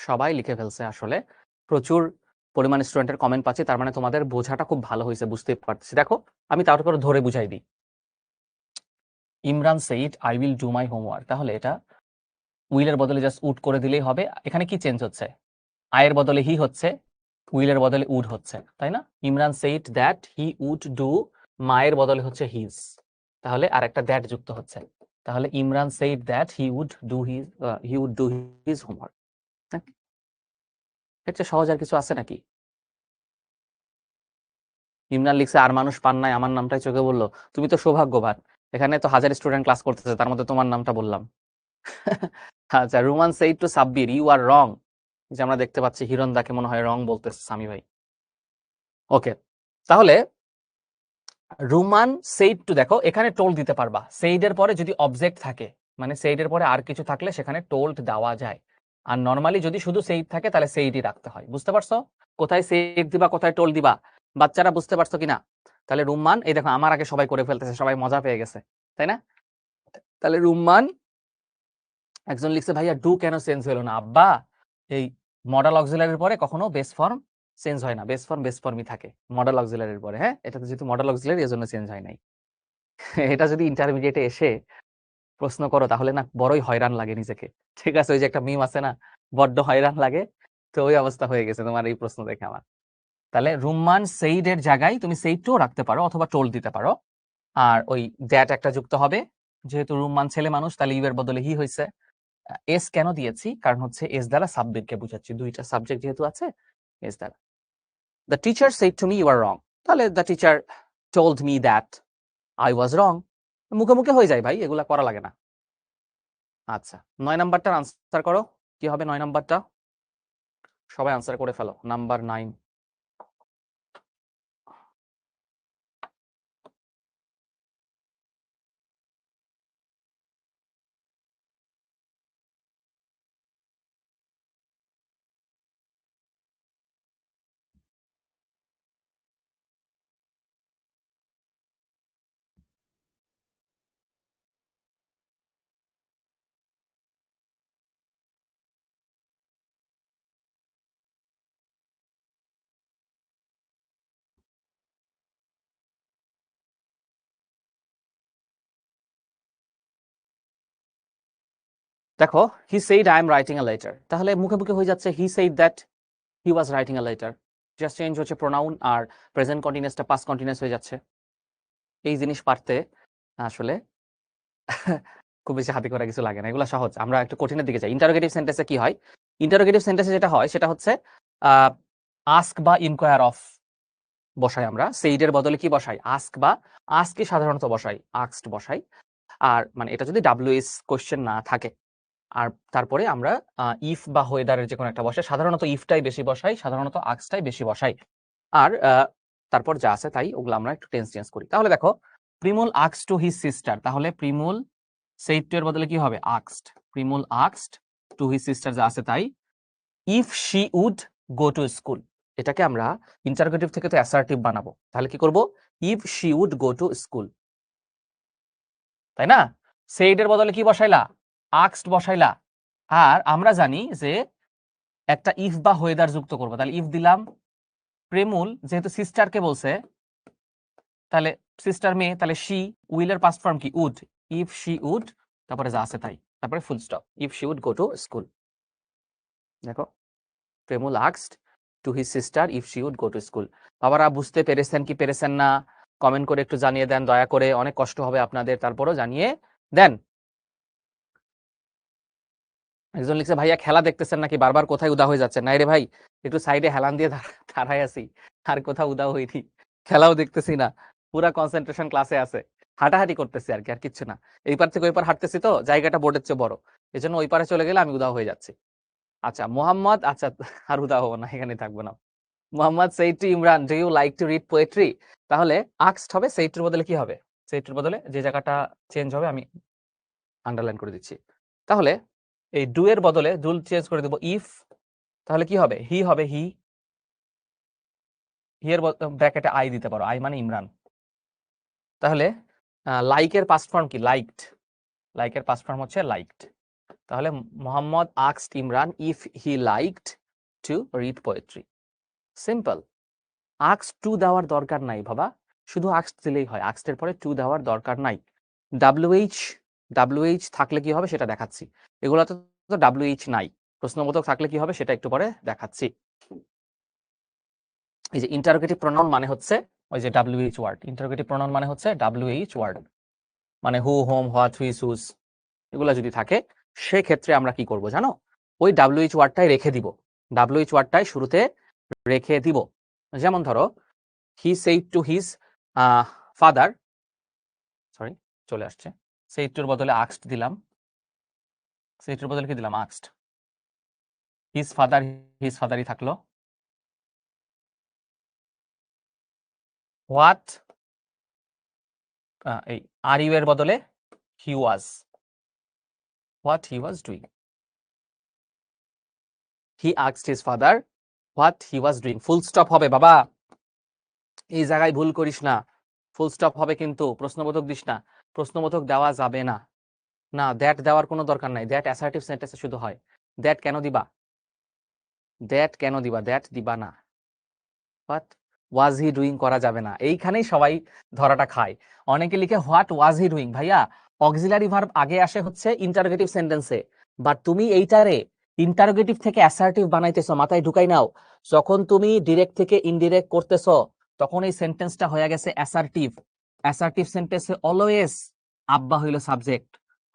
সবাই লিখে ফেলছে, আসলে প্রচুর পরিমাণ স্টুডেন্টের কমেন্ট পাচ্ছি, তার মানে তোমাদের বোঝাটা খুব ভালো হয়েছে, বুঝতে পারছি। দেখো আমি তার উপর ধরে বুঝাই দিই, Imran said I will do my homework, তাহলে এটা উইলের বদলে জাস্ট উড করে দিলেই হবে। এখানে কি চেঞ্জ হচ্ছে, আয়ের বদলে হি হচ্ছে, উইলের বদলে উড হচ্ছে, তাই না? Imran said that he would do, মায়ের বদলে হচ্ছে হিজ, তাহলে আর একটা দ্যাট যুক্ত হচ্ছে, তাহলে Imran said that he would do his homework. এর চেয়ে সহজ আর কিছু আছে নাকি? ইমরান লিখছে আর মানুষ পান নাই, আমার নামটাই চোখে বললো, তুমি তো সৌভাগ্যবান, এখানে তো 1000 স্টুডেন্ট ক্লাস করতেছে, তার মধ্যে তোমার নামটা বললাম। আচ্ছা, Ruman said to Sabbir you are wrong, যে আমরা দেখতে পাচ্ছি হিরণ দাকে মনে হয় রং বলতেছে সামি ভাই। ওকে, তাহলে রুমান সেইড টু, দেখো এখানে টোল্ড দিতে পারবা, সেইডের পরে যদি অবজেক্ট থাকে, মানে সেইডের পরে আর কিছু থাকলে সেখানে টোল্ড দেওয়া যায়, আর নরমালি যদি শুধু সেইড থাকে তাহলে সেইডই রাখতে হয়। বুঝতে পারছো কোথায় সেইড দিবা কোথায় টোল্ড দিবা, বাচ্চারা বুঝতে পারছো কিনা? তাহলে রুম্মান, এই দেখো আমার আগে সবাই করে ফেলতেছে, সবাই মজা পেয়ে গেছে, তাই না? তাহলে রুম্মান, একজন লিখছে ভাইয়া ডু কেন চেঞ্জ হলো না? আব্বা, এই মডেল অক্সিলারির পরে কখনো বেস ফর্ম চেঞ্জ হয় না, বেস ফর্মই থাকে মডেল অক্সিলারির পরে। হ্যাঁ, এটা তো যেহেতু মডেল অক্সিলারি এজন্য চেঞ্জ হয় নাই। এটা যদি ইন্টারমিডিয়েটে এসে প্রশ্ন করো তাহলে না বড়ই হয়রান লাগে নিজেকে। ঠিক আছে, ওই যে একটা মিম আছে না, বড্ড হয়রান লাগে। তো ওই অবস্থা হয়ে গেছে তোমার এই প্রশ্ন দেখে আমার। তাহলে রুম্মান সেইড এর জায়গায় তুমি সেইড টু রাখতে পারো অথবা টোল্ড দিতে পারো, আর ওই দ্যাট একটা যুক্ত হবে, যেহেতু রুম্মান ছেলে মানুষ তাহলে ইউ এর বদলে হি হয়েছে। এস কেন দিয়েছি, কারণ হচ্ছে এস দ্বারা সাবজেক্টকে বুঝাচ্ছি, দুইটা সাবজেক্ট যেহেতু আছে এস দ্বারা। The teacher said to me you are wrong, তাহলে the teacher told me that I was wrong. মুখে মুখে হয়ে যায় ভাই, এগুলা করা লাগে না। আচ্ছা 9 নাম্বারটার আনসার করো, কি হবে 9 নাম্বারটা? সবাই আনসার করে ফেলো, নাম্বার 9। দেখো হি said I am writing a letter, তাহলে মুখে মুখে হয়ে যাচ্ছে হি said that he was writing a letter, just change হচ্ছে প্রোনাউন আর প্রেজেন্ট কন্টিনিউয়াসটা পাস্ট কন্টিনিউয়াস হয়ে যাচ্ছে। এই জিনিস পারতে আসলে খুব বেশি হাতে করা কিছু লাগে না, এগুলো সহজ। আমরা একটু কঠিনের দিকে যাই। ইন্টারোগেটিভ সেন্টেন্সে কি হয়? ইন্টারোগেটিভ সেন্টেন্সে যেটা হয় সেটা হচ্ছে আস্ক বা ইনকোয়ার অফ বসাই আমরা, সেইডের বদলে কি বসাই? আস্ক বা আস্ককে সাধারণত বসাই, আস্কড বসাই। আর মানে এটা যদি ডাব্লিউএস কোশ্চেন না থাকে, আর তারপরে আমরা ইফ বা হোয়েদারের যে কোনো একটা বসে, সাধারণত ইফটাই বেশি বসাই, সাধারণত আস্কটাই বেশি বসাই। আর তারপর যা আছে তাই ওগুলো আমরা একটু টেন্স চেঞ্জ করি। তাহলে দেখো Primul asked to his sister, তাহলে প্রিমুল সেইড টু এর বদলে কি হবে? Asked. Primul asked to his sister যা আছে তাই। If she would go to school, এটাকে আমরা ইন্টারোগেটিভ থেকে তো অ্যাসার্টিভ বানাবো, তাহলে কি করব? If she would go to school, তাই না? সেইড এর বদলে কি বসাইলা? আস্কড বসাইলা। আর আমরা জানি যে একটা ইফ বা হোয়েদার যুক্ত করব, তাহলে ইফ দিলাম, প্রেমুল যেহেতু সিস্টারকে বলছে, তাহলে সিস্টার মেয়ে, তাহলে শি, উইলের পাস্ট ফর্ম কি? উড। ইফ শি উড, তারপরে যা আছে তাই, তারপরে full stop, if she would go to school. দেখো Premul asked to his sister if she would go to school. বাবারা বুঝতে পেরেছেন কি পেরেছেন না কমেন্ট করে একটু জানিয়ে দেন দয়া করে, অনেক কষ্ট হবে আপনাদের, তারপরও জানিয়ে দেন। একজন লিখছে ভাইয়া খেলা দেখতেছেন নাকি, বারবার কোথায় উদা হয়ে যাচ্ছে? নাই রে ভাই, একটু সাইডে হেলান দিয়ে দাঁড়ায় আছি, আর কোথাও উদা হইনি, খেলাও দেখতেছি না, পুরা কনসেন্ট্রেশন ক্লাসে আছে, হাঁটাহাঁটি করতেছি আর কি, আর কিচ্ছু না। এই পার থেকে ওই পার হাঁটতেছি তো, জায়গাটা বোর্ডের চেয়ে বড়, এই জন্য ওই পারে চলে গেলে আমি উদা হয়ে যাচ্ছি। আচ্ছা মোহাম্মদ, আচ্ছা আর উদা হবো না, এখানে থাকবো না। Mohammad said to Imran do you like to read poetry, তাহলে আস্কড হবে, সেইড টুর বদলে কি হবে? সেইড টুর বদলে যে জায়গাটা চেঞ্জ হবে আমি আন্ডারলাইন করে দিচ্ছি। তাহলে এই ডু এর বদলে ডুল চেঞ্জ করে দেবো ইফ, তাহলে কি হবে? হি হবে হি, হি এর ব্র্যাকেটে আই দিতে পারো, আই মানে ইমরান। তাহলে লাইকের পাস্ট ফর্ম কি? লাইকড। লাইকের পাস্ট ফর্ম হচ্ছে লাইকড। তাহলে Mohammad asked Imran if he liked two read poetry. Simple. Asked two দেওয়ার দরকার নাই বাবা, শুধু আস্কড দিলেই হয়, আস্কড এর পরে টু দেওয়ার দরকার নাই। ডাব্লিউএইচ, ডাব্লিউএইচ থাকলে কি হবে সেটা দেখাচ্ছি, এগুলোতে তো ডাব্লিউএইচ নাই, প্রশ্নবোধক থাকলে কি হবে সেটা একটু পরে দেখাচ্ছি। এই যে ইন্টারোগেটিভ প্রোনাউন মানে হচ্ছে ওই যে ডাব্লিউএইচ ওয়ার্ড, ইন্টারোগেটিভ প্রোনাউন মানে হচ্ছে ডাব্লিউএইচ ওয়ার্ড, মানে হু, হোম, হোয়াট, হুইচ, হুজ, এগুলো যদি থাকে সেক্ষেত্রে আমরা কি করব জানো? ওই ডাব্লিউএইচ ওয়ার্ডটাই রেখে দিব, ডাব্লিউএইচ ওয়ার্ডটাই শুরুতে রেখে দিব। যেমন ধরো he said to his father, sorry চলে আসছে, সেইড টুর বদলে আস্কড দিলাম, সেইড টুর বদলে কি দিলাম? আস্কড। হিজ ফাদার, হিজ ফাদারই থাকলো। হোয়াট, এই আর ইউ এর বদলে he was, what he was doing. He asked his father what he was doing, full stop হবে বাবা, এই জায়গায় ভুল করিস না, ফুল স্টপ হবে কিন্তু, প্রশ্নবোধক দিস না, প্রশ্নবোধক দেওয়া যাবে না, না দ্যাট দেওয়ার কোনো দরকার নাই, দ্যাট অ্যাসার্টিভ সেন্টেন্সে শুধু হয়। দ্যাট কেন দিবা? দ্যাট কেন দিবা? দ্যাট দিবা না। হোয়াট ওয়াজ হি ডুইং করা যাবে না, এইখানেই সবাই ধরাটা খায়। অনেকে লিখে হোয়াট ওয়াজ হি ডুইং, ভাইয়া অক্সিলারি ভার্ব আগে আসে হচ্ছে ইন্টারোগেটিভ সেন্টেন্সে, বাট তুমি এইটারে ইন্টারোগেটিভ থেকে অ্যাসার্টিভ বানাইতেছো, মাথায় ঢুকাই নাও। যখন তুমি ডিরেক্ট থেকে ইনডিরেক্ট করতেছো তখন এই সেন্টেন্সটা হয়ে গেছে অ্যাসার্টিভ। অ্যাসার্টিভ সেন্টেন্সে অলওয়েজ আব্বা হইল সাবজেক্ট,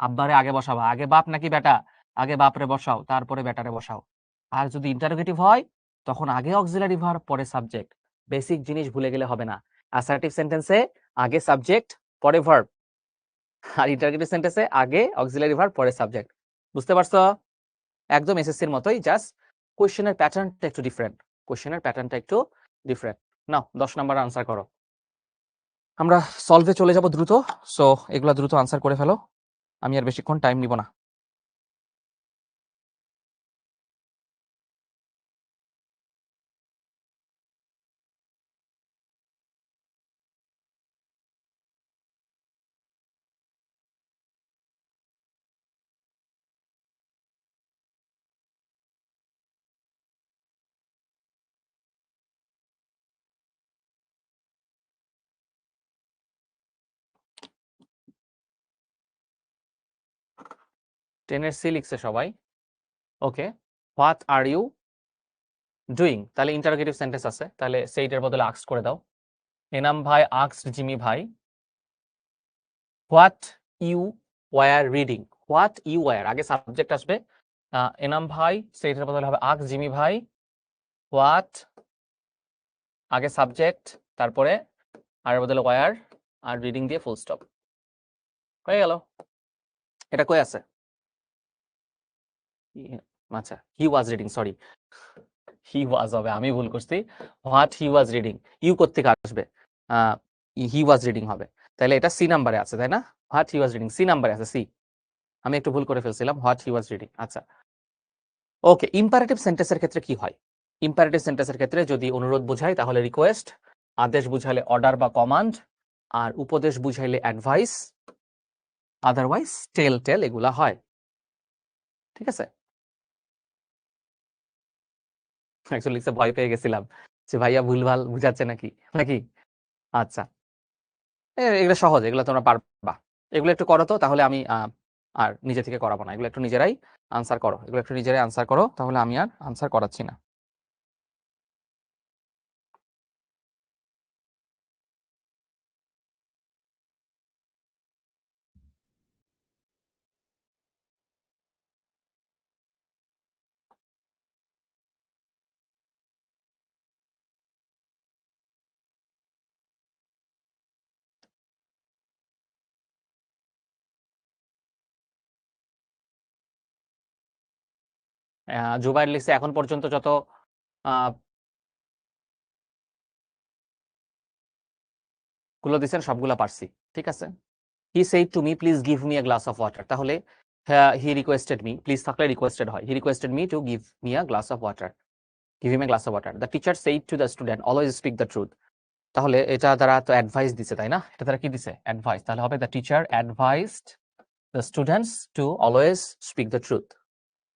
আব্বারে আগে বসাবা। আগে বাপ নাকি বেটা? আগে বাপরে বসাও, তারপরে বেটারে বসাও। আর যদি ইন্টারোগেটিভ হয় তখন আগে অক্সিলারি ভার্ব, পরে সাবজেক্ট। বেসিক জিনিস ভুলে গেলে হবে না। অ্যাসার্টিভ সেন্টেন্সে আগে সাবজেক্ট পরে ভার্ব, আর ইন্টারোগেটিভ সেন্টেন্সে আগে অক্সিলারি ভার্ব পরে সাবজেক্ট। বুঝতে পারছো? একদম এসএসসির মতোই, জাস্ট কোশ্চেনের প্যাটার্নটা একটু ডিফারেন্ট। কোশ্চেনের প্যাটার্নটা একটু ডিফারেন্ট। নাও 10 নাম্বার আনসার করো। আমরা সলভে চলে যাব দ্রুত, সো এগুলা দ্রুত আনসার করে ফেলো, আমি আর বেশিক্ষণ টাইম নিব না। টেনের সি লিখছে সবাই। Okay, what are you doing, তাহলে ইন্টারোগেটিভ সেন্টেন্স আছে, তাহলে সেইটার বদলে আস্ক করে দাও। এনাম ভাই আস্কড জিমি ভাই what you were reading. What you were, আগে সাবজেক্ট আসবে। এনাম ভাই সেইটার বদলে হবে আস্ক জিমি ভাই হোয়াট, আগে সাবজেক্ট, তারপরে আর বদলে ওয়ার, আর রিডিং দিয়ে ফুল স্টপ হয়ে গেল। এটা কই আছে? আচ্ছা, হি ওয়াজ রিডিং, সরি, হি ওয়াজ হবে, আমি ভুল করছি। What he was reading, you কোত্থেকে আসবে? হি ওয়াজ রিডিং হবে। তাহলে এটা সি নাম্বারে আছে, তাই না? What he was reading C নাম্বারে আছে, সি। আমি একটু ভুল করে ফেলছিলাম, হোয়াট হি ওয়াজ রিডিং। আচ্ছা, ওকে। ইম্পারেটিভ সেন্টেন্সের ক্ষেত্রে কি হয়? ইম্পারেটিভ সেন্টেন্সের ক্ষেত্রে যদি অনুরোধ বোঝায় তাহলে রিকোয়েস্ট, আদেশ বুঝাইলে অর্ডার বা কমান্ড, আর উপদেশ বুঝাইলে অ্যাডভাইস, আদারওয়াইজ টেল টেল এগুলা হয়। ঠিক আছে? অ্যাকচুয়ালি ভয় পেয়ে গেছিলাম যে ভাইয়া ভুলভাল বুঝাচ্ছে নাকি নাকি। আচ্ছা, এগুলো সহজ, এগুলো তোমরা পারবা। এগুলো একটু করো তো, তাহলে আমি আর নিজে থেকে করাবো না। এগুলো একটু নিজেরাই আনসার করো, এগুলো একটু নিজেরাই আনসার করো, তাহলে আমি আর আনসার করাচ্ছি না। জুবাইর লিখছে এখন পর্যন্ত যত গুলো দিচ্ছেন সবগুলা পারছি। ঠিক আছে। He said to me please give me a glass of water, তাহলে হি রিকোয়েস্টেড মি, প্লিজ থাকলে রিকোয়েস্টেড হয়, he requested me to give me a glass of water, give him a glass of water. The teacher said to the student always speak the truth, তাহলে এটা দ্বারা তো অ্যাডভাইস দিছে, তাই না? এটা দ্বারা কি দিছে? অ্যাডভাইস। তাহলে হবে the teacher advised the students to always speak the truth,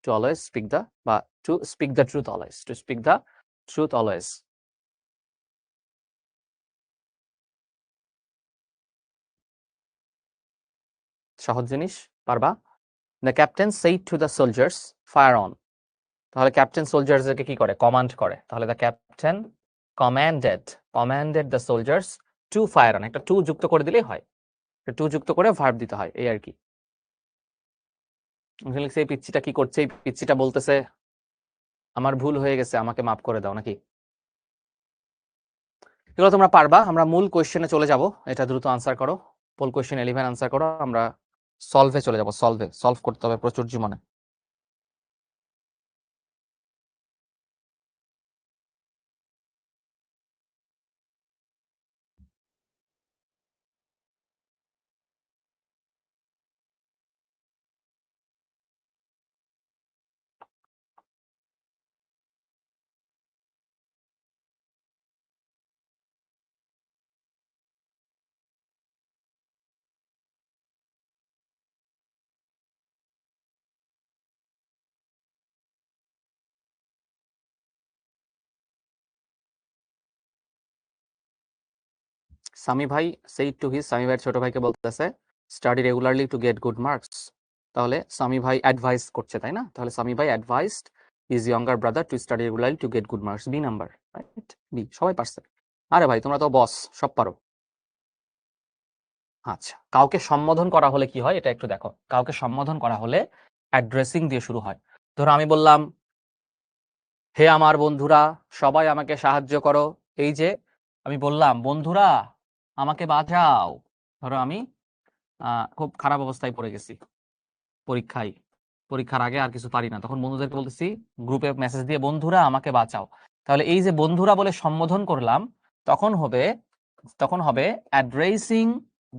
to always speak the, বা to speak the truth always, to speak the truth always. সহজ জিনিস, পারবা। The captain said to the soldiers fire on, তাহলে ক্যাপ্টেন সোলজার্সদেরকে কি করে? কমান্ড করে। তাহলে the captain commanded the soldiers to fire on, একটা টু যুক্ত করে দিলেই হয়, টু যুক্ত করে ভার্ব দিতে হয়, এই আর কি। এই পিচ্চিটা কি করছে? এই পিচ্চিটা বলতেছে আমার ভুল হয়ে গেছে, আমাকে মাফ করে দাও, নাকি? এগুলো তোমরা পারবা। আমরা মূল কোয়েশ্চেনে চলে যাব, এটা দ্রুত আনসার করো। পোল কোয়েশ্চেন 11 আনসার করো, আমরা সলভে চলে যাব। সলভ করতে হবে প্রচুর জীবনে। সামি ভাই সেই টু হিজ, সামি ভাইয়ের ছোট ভাইকে বলতেছে study regularly to get good marks. তাহলে সামি ভাই অ্যাডভাইস করছে, তাই না? তাহলে সামি ভাই advised his younger brother to study regularly to get good marks, B number, right? B, সবাই পারছে। আরে ভাই তোমরা তো বস, সব পারো। আচ্ছা, কাউকে সম্বোধন করা হলে কি হয় এটা একটু দেখো। কাউকে সম্বোধন করা হলে অ্যাড্রেসিং দিয়ে শুরু হয়। ধরো আমি বললাম, হে আমার বন্ধুরা, সবাই আমাকে সাহায্য করো। এই যে আমি বললাম, বন্ধুরা আমাকে বাঁচাও। ধরো আমি খুব খারাপ অবস্থায় পড়ে গেছি পরীক্ষার আগে, আর কিছু পারি না, তখন বন্ধুদেরকে বলতেছি, গ্রুপে মেসেজ দিয়ে, বন্ধুরা আমাকে বাঁচাও। তাহলে এই যে বন্ধুরা বলে সম্বোধন করলাম, তখন হবে addressing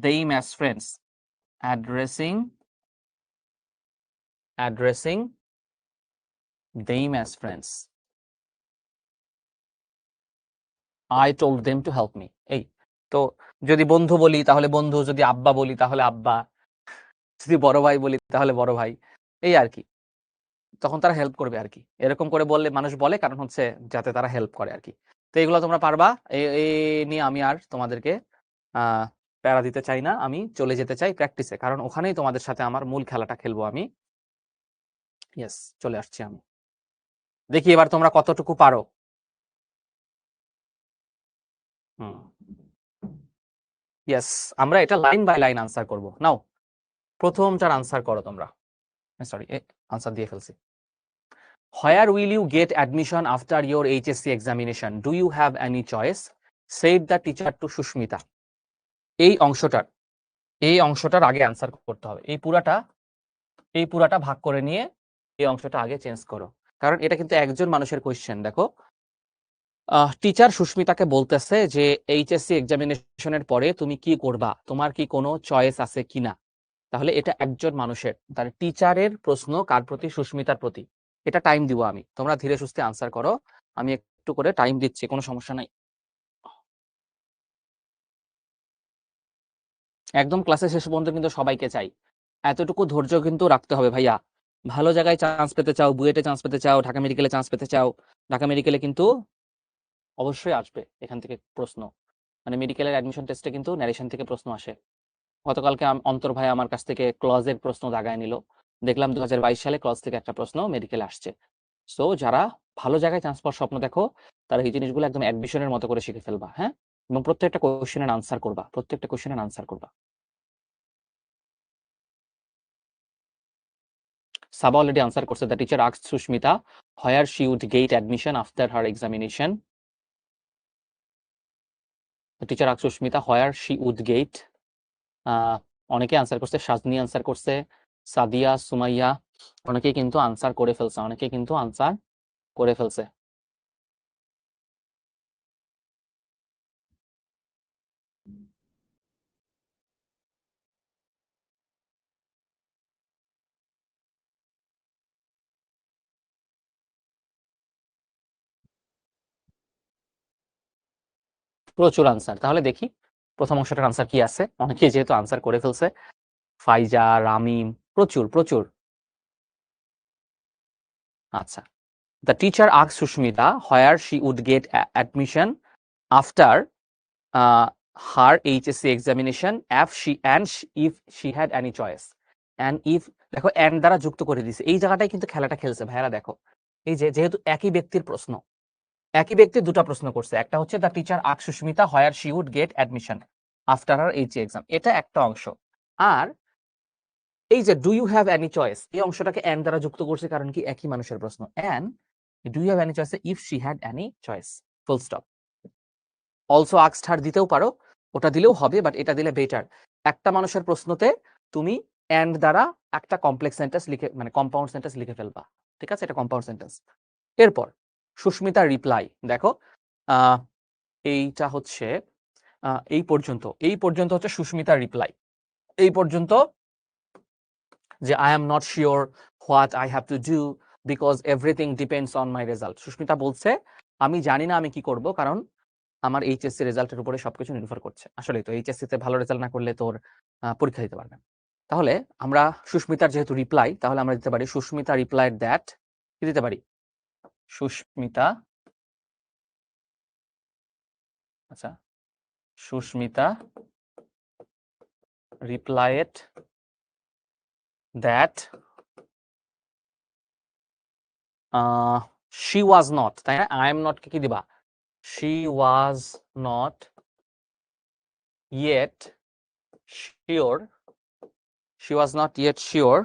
them as friends, addressing them as friends. I told them to help me. এই তো, যদি বন্ধু বলি তাহলে বন্ধু, যদি আব্বা বলি তাহলে আব্বা, যদি বড় ভাই বলি তাহলে বড় ভাই, এই আর কি। তখন তারা হেল্প করবে আর কি। এরকম করে বললে মানুষ বলে, কারণ হচ্ছে যাতে তারা হেল্প করে আর কি। তো এগুলো তোমরা পারবা। এই নিয়ে আমি আর তোমাদেরকে প্যারা দিতে চাই না, আমি চলে যেতে চাই প্র্যাকটিসে, কারণ ওখানেই তোমাদের সাথে আমার মূল খেলাটা খেলবো আমি। ইয়েস, চলে আসছি আমি। দেখি এবার তোমরা কতটুকু পারো। ইয়েস, আমরা এটা লাইন বাই লাইন আনসার করব। নাও প্রথমটার আনসার করো তোমরা। সরি, আনসার দিয়ে ফেলছি। Where will you get admission after your HSC examination? Do you have any choice? Said the teacher to Sushmita. এই অংশটার আগে আনসার করতে হবে। এই পুরাটা ভাগ করে নিয়ে এই অংশটা আগে চেঞ্জ করো, কারণ এটা কিন্তু একজন মানুষের কোয়েশ্চেন। দেখো, টিচার সুস্মিতাকে বলতেছে যে এইচএসসি এক্সামিনেশনের পরে তুমি কি করবা, তোমার কি কোনো চয়েস আছে কিনা। তাহলে এটা একজন মানুষের, তাহলে টিচারের প্রশ্ন কার প্রতি? সুস্মিতার প্রতি। এটা টাইম দিব আমি, তোমরা ধীরে সুস্থে আনসার করো, আমি একটু করে টাইম দিচ্ছি, কোনো সমস্যা নাই। একদম ক্লাসের শেষ পর্যন্ত কিন্তু সবাইকে চাই, এতটুকু ধৈর্য কিন্তু রাখতে হবে ভাইয়া। ভালো জায়গায় চান্স পেতে চাও, বুয়েটে চান্স পেতে চাও, ঢাকা মেডিকেলে চান্স পেতে চাও, ঢাকা মেডিকেলে কিন্তু অবশ্যই আসবে এখান থেকে প্রশ্ন। মানে মেডিকেলের অ্যাডমিশন টেস্টে কিন্তু ন্যারেশন থেকে প্রশ্ন আসে। গতকালকে অন্তর ভাই আমার কাছ থেকে ক্লজের প্রশ্ন দাগায় নিল, দেখলাম 2022 সালে ক্লজ থেকে একটা প্রশ্ন মেডিকেলে আসছে। সো যারা ভালো জায়গায় চান্স পাওয়ার স্বপ্ন দেখো, তারা এই জিনিসগুলো একদম অ্যাডমিশনের মতো করে শিখে ফেলবা, হ্যাঁ? এবং প্রত্যেকটা কোশ্চেনের আনসার করবা। সাবা অলরেডি আনসার করছে। The teacher asked Susmita where she would get admission after her examination. The teacher asked Susmita where she would get. অনেকে আনসার করছে, সাজনি আনসার করছে, সাদিয়া, সুমাইয়া, অনেকেই কিন্তু আনসার করে ফেলছে। প্রচুর আনসার। তাহলে দেখি প্রথম অংশটার আনসার কি আছে। অনেকেই যেহেতু আনসার করে ফেলছে, ফাইজা, রামিম, প্রচুর প্রচুর। আচ্ছা, the teacher asked Susmita where she would get admission after her HSC examination if she had any choice. And if, দেখো and দ্বারা যুক্ত করে দিয়েছে, এই জায়গাটাই কিন্তু খেলাটা খেলছে ভাইয়ারা। দেখো, এই যে যেহেতু একই ব্যক্তির প্রশ্ন, একই ব্যক্তি দুটা প্রশ্ন করছে, একটা হচ্ছে the teacher asked Susmita where she would get admission after her HSC exam, এটা একটা অংশ। আর এই যে do you have any choice, এই অংশটাকে and দ্বারা যুক্ত করছে, কারণ কি একই মানুষের প্রশ্ন। and do you have any choice if she had any choice, full stop. Also asked her দিতেও পারো, ওটা দিলেও হবে, বাট এটা দিলে বেটার। একটা মানুষের প্রশ্নতে তুমি and দ্বারা একটা কমপ্লেক্স সেন্টেন্স লিখে, মানে কম্পাউন্ড সেন্টেন্স লিখে ফেলবা, ঠিক আছে? এটা কম্পাউন্ড সেন্টেন্স। এরপর সুস্মিতার রিপ্লাই, দেখো এইটা হচ্ছে এই পর্যন্ত হচ্ছে সুস্মিতার রিপ্লাই। এই পর্যন্ত যে I am not sure what I have to do because everything depends on my result. Susmita বলছে আমি জানি না আমি কি করব, কারণ আমার এইচএসসি রেজাল্টের উপরে সবকিছু নির্ভর করছে। আসলেই তো, এইচএসসি তে ভালো রেজাল্ট না করলে তোর পরীক্ষা দিতে পারবে না। তাহলে আমরা সুস্মিতার যেহেতু রিপ্লাই, তাহলে আমরা দিতে পারি সুস্মিতা রিপ্লাইড দ্যাট, কি দিতে পারি? সুস্মিতা, আচ্ছা, Susmita replied that she was not, তাই না? I am not কে কি দিবা? She was not yet sure. She was not yet sure.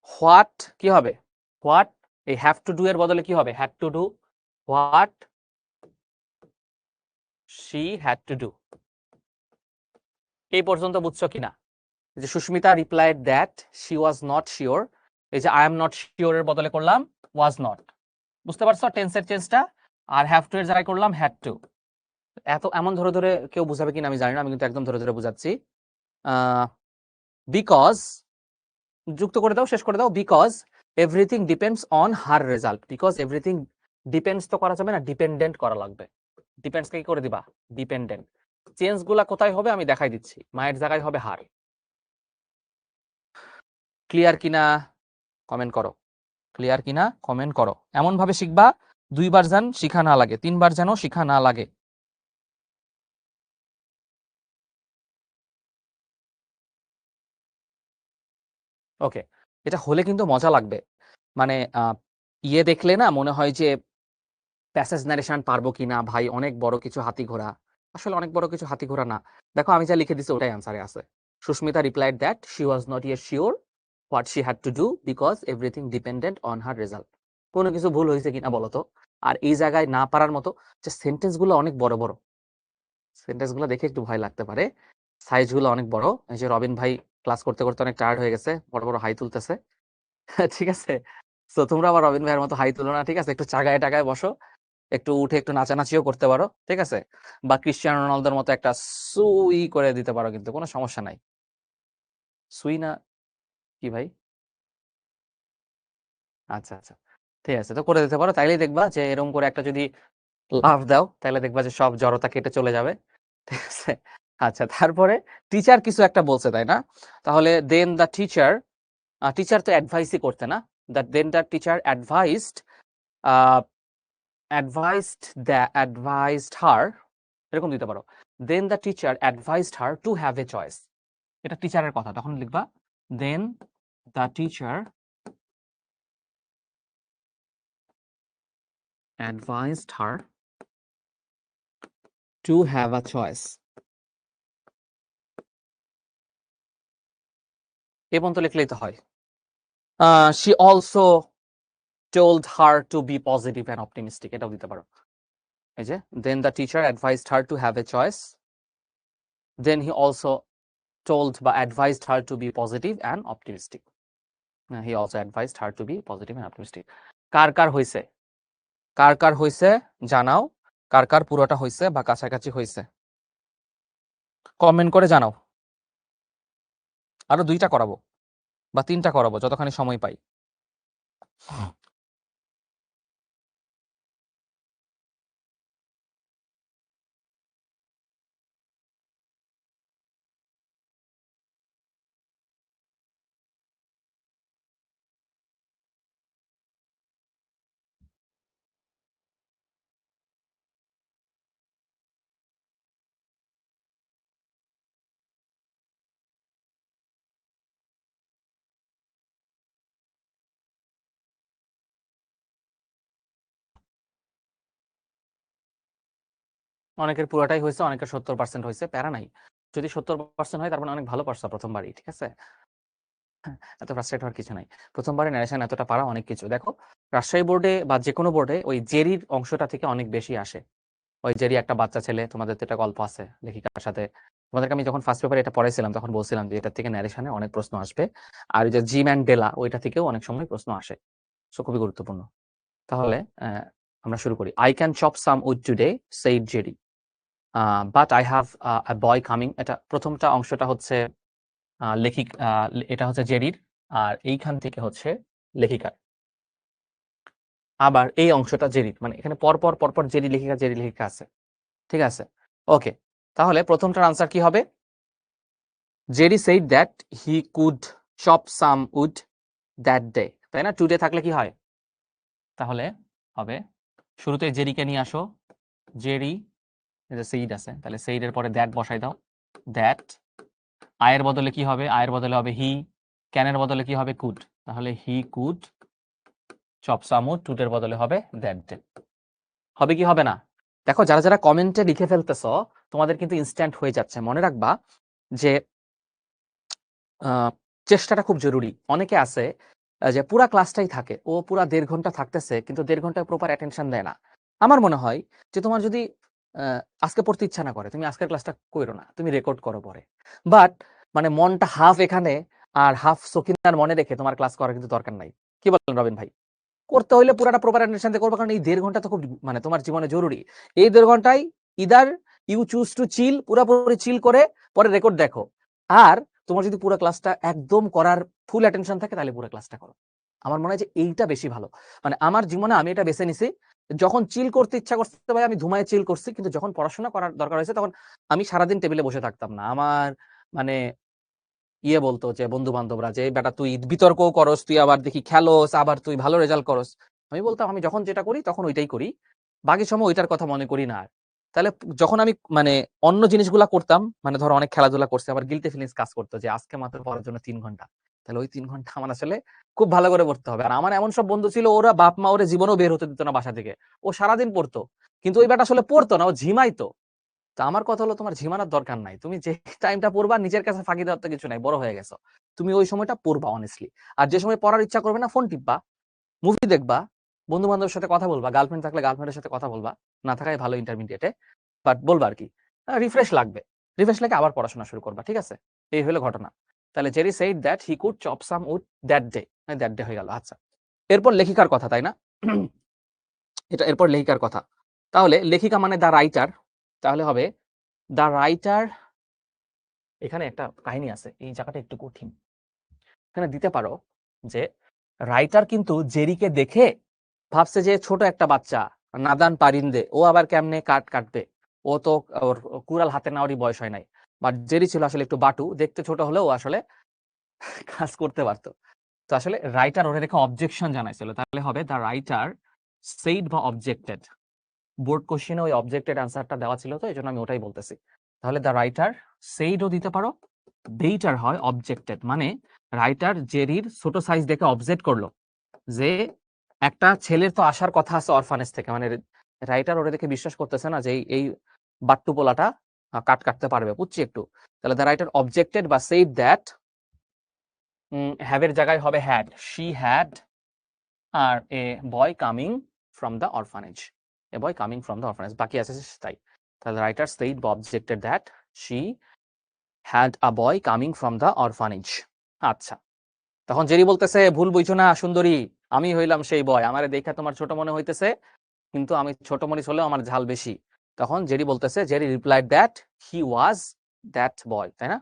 What কি হবে? What এই have to do এর বদলে কি হবে? had to do. What she had to do. এই পর্যন্ত বুঝছো কিনা? যে Susmita replied that she was not sure. এই যে I am not sure এর বদলে করলাম was not. বুঝতে পারছো টেন্সের চেঞ্জটা? আর have to এর জায়গায় করলাম had to. এমন ধরে ধরে কেউ বুঝাবে কিনা আমি জানি না, আমি কিন্তু একদম ধরে ধরে বুঝাচ্ছি। বিকজ যুক্ত করে দাও, শেষ করে দাও। Because everything depends on her result. Because everything depends তো করা যাবে না, ডিপেন্ডেন্ট করা লাগবে। ডিপেন্ডসকে কি করে দিবা? ডিপেন্ডেন্ট। চেঞ্জ গুলা কোথায় হবে আমি দেখাই দিচ্ছি। মায়ের জায়গায় হবে হার। ক্লিয়ার কিনা কমেন্ট করো। ক্লিয়ার কিনা কমেন্ট করো। এমন ভাবে শিখবা 2 বার যেন শিখা না লাগে, 3 বার যেন শিখা না লাগে। ওকে, এটা হলে কিন্তু মজা লাগবে। মানে ইয়ে দেখলে না মনে হয় যে প্যাসেজ ন্যারেশন পারবো কিনা, ভাই অনেক বড় কিছু হাতি ঘোড়া। আসলে অনেক বড় কিছু হাতি ঘোড়া না। দেখো আমি যা লিখে দিছি ওটাই আনসারে আছে। Susmita replied that she was not yet sure what she had to do because everything dependent on her result. কোনো কিছু ভুল হয়েছে কিনা বলো তো। আর এই জায়গায় না পারার মতো যে সেন্টেন্স গুলো অনেক বড় বড়, সেন্টেন্স গুলো দেখে একটু ভয় লাগতে পারে। সাইজ গুলো অনেক বড়। এই যে রবিন ভাই ক্লাস করতে করতে অনেক টায়ার্ড হয়ে গেছে, বড় বড় হাই তুলতেছে। ঠিক আছে, তো তোমরা আবার রবিন ভাইয়ের মতো হাই তুলো না, ঠিক আছে? একটু চাগায় টাগায় বসো, একটু উঠে একটু নাচানাচিও করতে পারো, ঠিক আছে? বা ক্রিশ্চিয়ানো রোনালদোর মতো একটা সুই করে দিতে পারো, কিন্তু কোনো সমস্যা নাই। সুই না কি ভাই? আচ্ছা আচ্ছা, ঠিক আছে, তো করে দিতে পারো। তাইলেই দেখবা যে এরকম করে একটা যদি লাফ দাও তাহলে দেখবা যে সব জড়তা কেটে চলে যাবে, ঠিক আছে? আচ্ছা, তারপরে টিচার কিছু একটা বলছে, তাই না? তাহলে দেন দ্য টিচার, টিচার তো অ্যাডভাইসই করতে না, then the teacher advised advised her, এরকম দিতে পারো। Then the teacher advised her to have a choice. এটা টিচারের কথা, তখন লিখবা then the teacher advised her to have a choice. এ পর্যন্ত লিখলেই তো হয়। She also told her to be positive and optimistic, এটাও দিতে পারো। এই যে then the teacher advised her to have a choice, then he also told বা advised her to be positive and optimistic. He also advised her to be positive and optimistic. কার কার হইছে, কার কার হইছে জানাও। কার কার পুরোটা হইছে বা কাছাকাছি হইছে কমেন্ট করে জানাও। আরো 2টা করাবো বা 3টা করাবো যতখানি সময় পাই। অনেকের পুরোটাই হয়েছে, অনেকের 70% হয়েছে, প্যারা নাই। যদি 70% হয় তার মানে অনেক ভালো পারছো প্রথমবারই, ঠিক আছে? এত ফ্রাস্ট্রেট হওয়ার কিছু নাই। প্রথমবারে ন্যারেশন এতটা পারা অনেক কিছু। দেখো রাজশাহী বোর্ডে বা যে কোনো বোর্ডে ওই জেরির অংশটা থেকে অনেক বেশি আসে। ওই জেরি একটা বাচ্চা ছেলে, তোমাদের তো একটা গল্প আছে লেখিকার সাথে। তোমাদেরকে আমি যখন ফার্স্ট পেপারে এটা পড়াইছিলাম তখন বলছিলাম যে এটা থেকে ন্যারেশনে অনেক প্রশ্ন আসবে। আর ওই যে জিম অ্যান্ড ডেলা ওইটা থেকেও অনেক সময় প্রশ্ন আসে। সো খুবই গুরুত্বপূর্ণ। তাহলে আমরা শুরু করি। I can chop some would today said Jerry, but I have a boy coming. এটা প্রথমটা অংশটা হচ্ছে এটা হচ্ছে জেরির, আর এইখান থেকে হচ্ছে লেখিকার। আবার এই অংশটা জেরির, মানে এখানে পরপর পরপর জেরি লেখিকা আছে, ঠিক আছে? ওকে, তাহলে প্রথমটার আনসার কি হবে? Jerry said that he could chop some wood that day, তাই না? টুডে থাকলে কি হয়? তাহলে হবে শুরুতে জেরিকে নিয়ে আসো। জেরি, এই যে সেইড আছে, তাহলে সেইড এর পরে দ্যাট বসাই দাও। দ্যাট আয়ের বদলে কি হবে? আয়ের বদলে হবে হি, ক্যানের বদলে কি হবে? কুড। তাহলে he could chop some wood, টুডের বদলে হবে দ্যাট ডে। হবে কি হবে না? দেখো যারা যারা কমেন্টে লিখে ফেলতেছ তোমাদের কিন্তু ইনস্ট্যান্ট হয়ে যাচ্ছে। মনে রাখবা যে চেষ্টাটা খুব জরুরি। অনেকে আছে যে পুরা ক্লাসটাই থাকে, ও পুরা 1.5 ঘন্টা থাকতেছে কিন্তু 1.5 ঘন্টা প্রপার অ্যাটেনশন দেয় না। আমার মনে হয় যে তোমার যদি আজকে পড়তে ইচ্ছা না করে তুমি আজকের ক্লাসটা কইরো না, তুমি রেকর্ড করো পরে। বাট মানে মনটা হাফ এখানে আর হাফ সকিনার মনে রেখে তোমার ক্লাস করার কিন্তু দরকার নাই। কি বলেন রবিন ভাই? করতে হইলে পুরাটা প্রপার অ্যাটেনশন দিয়ে করবে, কারণ এই 1.5 ঘন্টা তো খুব মানে তোমার জীবনে জরুরি। এই 1.5 ঘন্টায় ইদার ইউ চুজ টু চিল, পুরোপুরি চিল করে পরে রেকর্ড দেখো। আর তোমার যদি পুরো ক্লাসটা একদম করার ফুল অ্যাটেনশন থাকে তাহলে পুরো ক্লাসটা করো। আমার মনে হয় যে এইটা বেশি ভালো। মানে আমার জীবনে আমি এটা বেছে নিছি, যখন চিল করতে ইচ্ছা করতে ভাই আমি ধুমায় চিল করছি, কিন্তু যখন পড়াশোনা করার দরকার হয়েছে তখন আমি সারাদিন টেবিলে বসে থাকতাম না। আমার মানে বলতো যে বন্ধু বান্ধবরা যে বেটা তুই বিতর্কও করস, তুই আবার দেখি খেলোস, আবার তুই ভালো রেজাল্ট করস। আমি বলতাম আমি যখন যেটা করি তখন ওইটাই করি, বাকি সময় ওইটার কথা মনে করি না আর। তাহলে যখন আমি মানে অন্য জিনিসগুলা করতাম, মানে ধরো অনেক খেলাধুলা করছে, আবার গিলটি ফিলিংস কাজ করতো যে আজকে মাত্র পড়ার জন্য 3 ঘন্টা, তাহলে ওই 3 ঘন্টা আমার আসলে খুব ভালো করে পড়তে হবে। আর আমার এমন সব বন্ধু ছিল ওরা বাপ মা ওরে জীবনেও বের হতে দিত না বাসা থেকে, ও সারাদিন পড়তো, কিন্তু ওই বেটা আসলে পড়তো না, ও ঝিমাইতো। তো আমার কথা হলো তোমার ঝিমানোর দরকার নাই, তুমি যে টাইমটা পড়বা নিজের কাছে ফাঁকি দেওয়ার তো কিছু নাই, বড় হয়ে গেছো, তুমি ওই সময়টা পড়বা অনেস্টলি। আর যে সময় পড়ার ইচ্ছা করবে না ফোন টিপবা, মুভি দেখবা, বন্ধু বান্ধবের সাথে কথা বলবা, গার্লফ্রেন্ড থাকলে গার্লফ্রেন্ডের সাথে কথা বলবা, না থাকাই ভালো ইন্টারমিডিয়েটে, বাট বলবা আর কি রিফ্রেশ লাগবে, রিফ্রেশ লাগে আবার পড়াশোনা শুরু করবা, ঠিক আছে? এই হলো ঘটনা। তাহলে Jerry said that he could chop some wood that day, that day হয়ে গেল। আচ্ছা, এরপর লেখিকার কথা, তাই না? এটা এরপর লেখিকার কথা। তাহলে লেখিকা মানে দা রাইটার, তাহলে হবে দা রাইটার। এখানে একটা কাহিনী আছে, এই জায়গাটা একটু কঠিন। এখানে দিতে পারো যে রাইটার কিন্তু জেরিকে দেখে ভাবছে যে ছোট একটা বাচ্চা, নাদান পারিন্দে, ও আবার কেমনে কাট কাটবে, ও তো ওর কুড়াল হাতে নেওয়ারই বয়স হয় নাই। বাট জেরি ছিল আসলে একটু বাটু, দেখতে ছোট হলেও আসলে কাজ করতে পারতো। তো আসলে রাইটার ওরে দেখে অবজেকশন জানাইছিল, তাহলে হবে দ্য রাইটার সেইড বা অবজেক্টেড। বোর্ড কোশ্চেনে ওই অবজেক্টেড অ্যান্সারটা দেওয়া ছিল, তো এই জন্য আমি ওটাই বলতেছি। তাহলে দ্য রাইটার সেইডও দিতে পারো, বেইটার হয় অবজেক্টেড, মানে রাইটার জেরির ছোট সাইজ দেখে অবজেক্ট করলো যে একটা ছেলের তো আসার কথা আছে অরফানেজ থেকে, মানে রাইটার ওরে দেখে বিশ্বাস করতেছে না যে এই বাট্টু পোলাটা কাটতে পারবে, বুঝছি একটু। তাহলে দ্য রাইটার অবজেক্টেড বা সেইড দ্যাট, হ্যাভের জায়গায় হবে হ্যাড, শি হ্যাড আর a boy coming from the orphanage, a boy coming from the orphanage, বাকি আছে তাই। তাহলে রাইটার সেইড বা objected that she had a boy coming from the orphanage. আচ্ছা, তখন জেরি বলতেছে ভুল বুঝছো না সুন্দরী, আমি হইলাম সেই বয়, আমারে দেখা তোমার ছোট মনে হইতেছে, কিন্তু আমি ছোট মরিচ হলেও আমার ঝাল বেশি। তখন জেরি বলতেছে, Jerry replied that he was that boy, তাই না?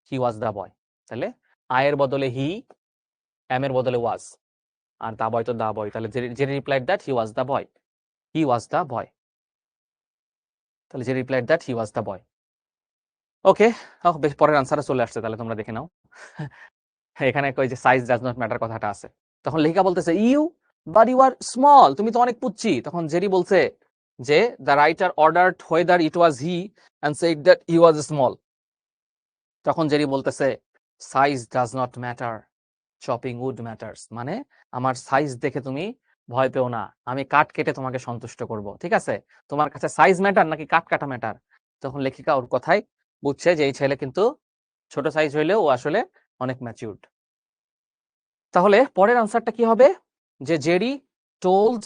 হি ওয়াজ দ্য বয়। তাহলে আয়ের বদলে হি, এম এর বদলে ওয়াজ, আর দা বয় তো দা বয়, তাহলে Jerry replied that he was the boy, he was the boy. তাহলে Jerry replied that he was the boy. Okay, বেশ, পরের আনসারে চলে আসছে, তাহলে তোমরা দেখে নাও। এখানে কই যে সাইজ ডাজ নট ম্যাটার কথাটা আছে। তখন লেখিকা বলতেছে you but you are small, তুমি তো অনেক পুচ্ছি। তখন জেরি বলছে যে the writer ordered whether it was he and said that he was small. তখন জেরি বলতেছে size does not matter, chopping wood matters, মানে আমার সাইজ দেখে তুমি ভয় পেও না, আমি কাট কেটে তোমাকে সন্তুষ্ট করব, ঠিক আছে? তোমার কাছে সাইজ ম্যাটার নাকি কাট কাটা ম্যাটার? তখন লেখিকা ওর কথাই বুঝছে যে এই ছেলে কিন্তু ছোট সাইজ হইলেও ও আসলে অনেক ম্যাচিউরড। তাহলে পরের আনসারটা কি হবে? যে Jerry told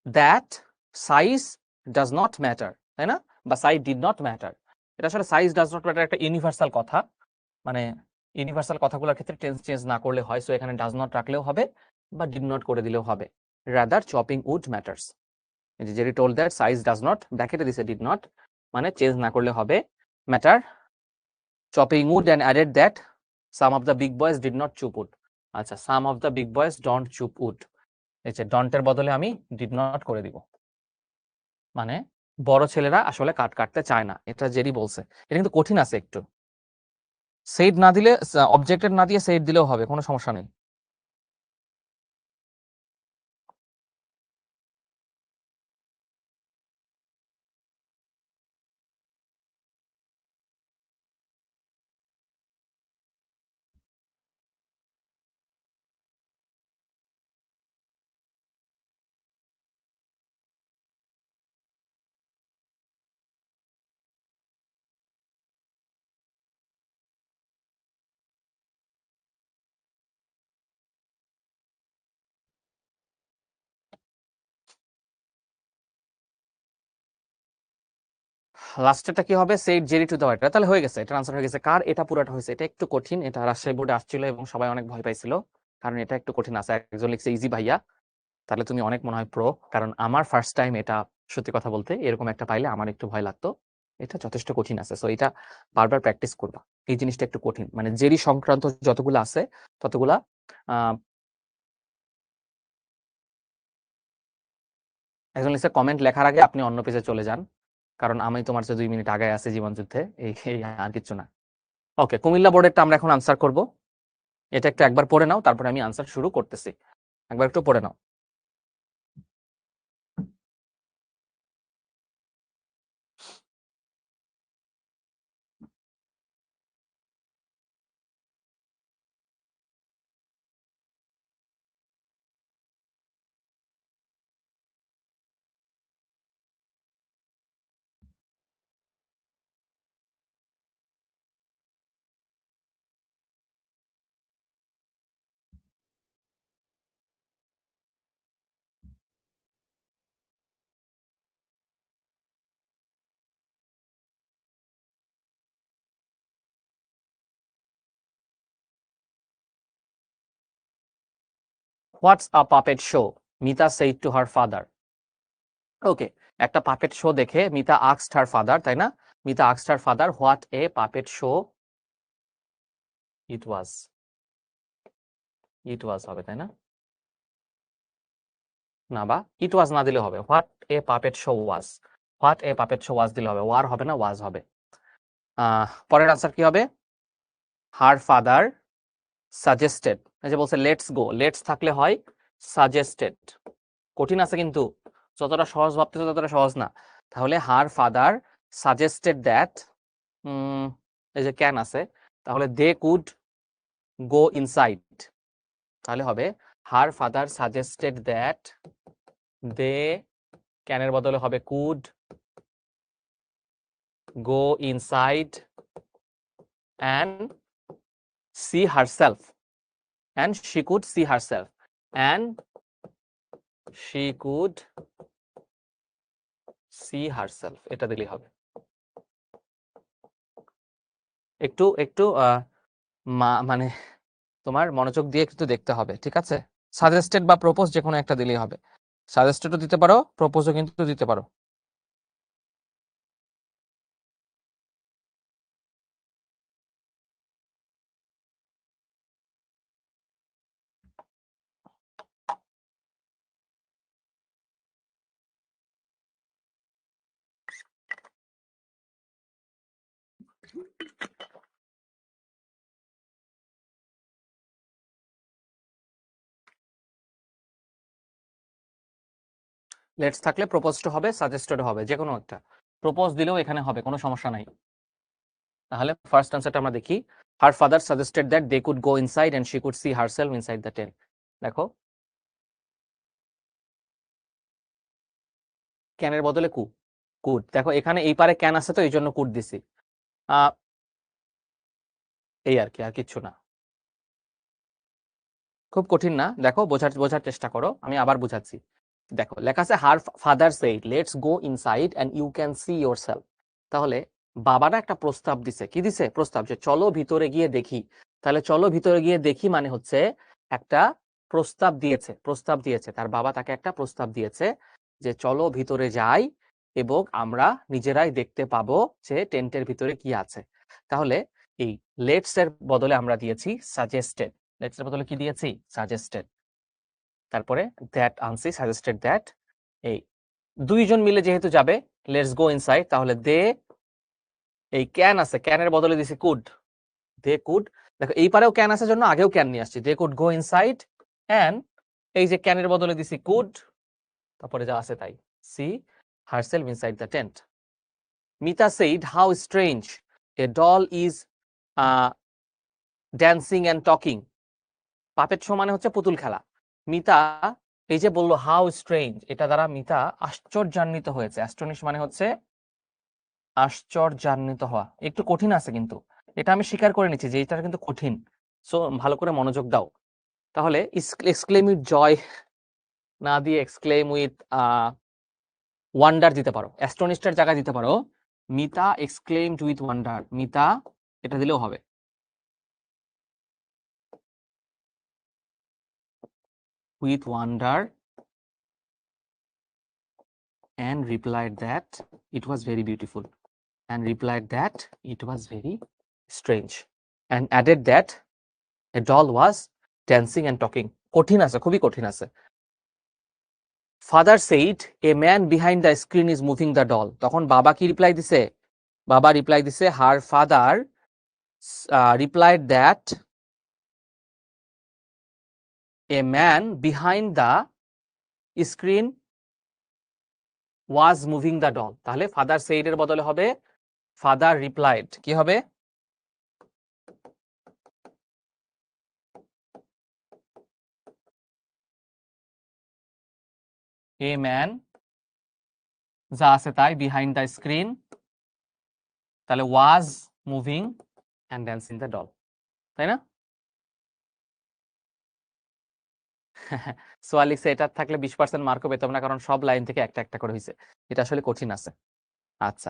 that size does not matter, তাই না? বা সাইজ ডিড নট ম্যাটার। এটা আসলে সাইজ ডাজ নট ম্যাটার একটা ইউনিভার্সাল কথা, মানে ইউনিভার্সাল কথাগুলোর ক্ষেত্রে টেন্স চেঞ্জ না করলে হয়, সো এখানে ডাজ নট রাখলেও হবে বা ডিড নট করে দিলেও হবে। রাদার চপিং উড ম্যাটার্স, যে Jerry told that size does not, ব্র্যাকেটে দিছে ডিড নট, মানে চেঞ্জ না করলে হবে matter, chopping wood and added that some of the big boys did not chop wood. আচ্ছা, some of the big boys don't chop wood, এই যে ডন্টের বদলে আমি ডিড নট করে দিব, মানে বড় ছেলেরা আসলে কাটতে চায় না, এটা জেরি বলছে। এটা কিন্তু কঠিন আছে একটু। সেইড না দিলে, অবজেক্টেড না দিয়ে সেইড দিলেও হবে, কোনো সমস্যা নেই। লাস্টেরটা কি হবে? Said Jerry to the white. তাহলে হয়ে গেছে, এটা আনসার হয়ে গেছে। কার এটা পুরোটা হয়েছে? এটা একটু কঠিন, এটা রাজশাহী বোর্ডে আসছিল এবং সবাই অনেক ভয় পাইছিল, কারণ এটা একটু কঠিন আছে। একজন লিখছে ইজি ভাইয়া, তাহলে তুমি অনেক মনে হয় প্রো, কারণ আমার ফার্স্ট টাইম এটা, সত্যি কথা বলতে এরকম একটা পাইলে আমার একটু ভয় লাগতো। এটা যথেষ্ট কঠিন আছে, সো এটা বারবার প্র্যাকটিস করবা। এই জিনিসটা একটু কঠিন, মানে জেরি সংক্রান্ত যতগুলো আছে ততগুলা একজন লিখছে কমেন্ট লেখার আগে আপনি অন্য পেজে চলে যান, কারণ আমি তোমার চেয়ে 2 মিনিট আগে আছি জীবন যুদ্ধে, এই আর কিছু না। ওকে, কুমিল্লা বোর্ডেরটা আমরা এখন আনসার করব। এটা একটু একবার পড়ে নাও, তারপরে আমি আনসার শুরু করতেছি। একবার একটু পড়ে নাও। What's a puppet show, Mita said to her father. Okay, একটা পাপেট শো দেখে মিতা আস্কড হার ফাদার, তাই না? Mita asked her father what a puppet show it was. It was হবে, তাই না? না, বা ইট ওয়াজ না দিলে হবে, what a puppet show was. What a puppet show was দিলে হবে, ওয়ার হবে না, ওয়াজ হবে। পরের আনসার কি হবে? হার ফাদার সাজেস্টেড, এই যে বলছে লেটস গো, লেটস থাকলে হয় সাজেস্টেড। কঠিন আছে কিন্তু, যতটা সহজ ভাবতেছো ততটা সহজ না। তাহলে হার ফাদার সাজেস্টেড দ্যাট, এই যে ক্যান আছে, তাহলে দে কুড গো ইনসাইড, তাহলে হবে her father suggested that they, ক্যানের বদলে হবে could go inside and see herself, and she could see herself, and she could see herself, এটা দিলেই হবে। একটু একটু মানে তোমার মনোযোগ দিয়ে একটু দেখতে হবে, ঠিক আছে? সাজেস্টেড বা প্রপোজ যে কোনো একটা দিলেই হবে। সাজেস্টেডও দিতে পারো, প্রপোজও কিন্তু দিতে পারো। লেটস থাকলে প্রপোজড হবে, সাজেস্টেড হবে, যে কোনো একটা। প্রপোজ দিলেও এখানে হবে, কোনো সমস্যা নাই। তাহলে ফার্স্ট আনসারটা আমরা দেখি। Her father suggested that they could go inside and she could see herself inside the tent. দেখো, ক্যানের বদলে কুড। দেখো এখানে এই পারে ক্যান আছে তো এই জন্য কুড দিছি। এই আর কি, আর কিচ্ছু না, খুব কঠিন না। দেখো বোঝার চেষ্টা করো, আমি আবার বুঝাচ্ছি। দেখো লেখা আছে her father said let's go inside and you can see yourself. তাহলে বাবারা একটা প্রস্তাব দিছে, কি দিছে? প্রস্তাব, যে চলো ভিতরে গিয়ে দেখি। তাহলে চলো ভিতরে গিয়ে দেখি মানে হচ্ছে একটা প্রস্তাব দিয়েছে, প্রস্তাব দিয়েছে, তার বাবা তাকে একটা প্রস্তাব দিয়েছে যে চলো ভিতরে যাই এবং আমরা নিজেরাই দেখতে পাবো যে টেন্টের ভিতরে কি আছে। তাহলে এই লেটস এর বদলে আমরা দিয়েছি সাজেস্টেড। লেটস এর বদলে কি দিয়েছি? সাজেস্টেড। তারপরে দ্যাট আনসি, সাজেস্টেড দ্যাট। এই দুইজন মিলে যেহেতু যাবে, লেটস গো ইনসাইড, তাহলে দে, এই ক্যান আছে, ক্যানের বদলে দিছি কুড, দে কুড। দেখো এই পারেও ক্যান আছে জন্য আগেও ক্যান নিয়ে আসছি, they could go inside and এই যে ক্যানের বদলে দিছি কুড, তারপরে যা আছে তাই, see herself inside the tent. Mita said how strange a doll is dancing and talking. Puppet show মানে হচ্ছে পুতুল খেলা। মিতা এই যে বললো হাউ স্ট্রেঞ্জ, এটা দ্বারা মিতা আশ্চর্যান্বিত হয়েছে। অ্যাস্টনিশ মানে হচ্ছে আশ্চর্যান্বিত হওয়া। একটু কঠিন আছে কিন্তু, এটা আমি স্বীকার করে নিচ্ছি যে এটা কিন্তু কঠিন। সো ভালো করে মনোযোগ দাও। তাহলে এক্সক্লেম উইথ জয় না দিয়ে এক্সক্লেম উইথ ওয়ান্ডার দিতে পারো, অ্যাস্টনিশড জায়গায় দিতে পারো Mita exclaimed with wonder, Mita এটা দিলেও হবে। With wonder and replied that it was very beautiful, and replied that it was very strange, and added that a doll was dancing and talking. কঠিন আছে, খুবই কঠিন আছে। Father said a man behind the screen is moving the doll. তখন বাবা কি রিপ্লাই দিছে? বাবা রিপ্লাই দিছে her father replied that a man behind the screen was moving the doll. তাহলে father said এর বদলে হবে father replied। কি হবে? a man যা আছে তাই behind the screen, তাহলে was moving and dancing the doll, তাই না? সোয়াল লিখছে এটা থাকলে 20% মার্কও পেতাম না, কারণ সব লাইন থেকে একটা একটা করে হয়েছে। এটা আসলে কঠিন আছে। আচ্ছা,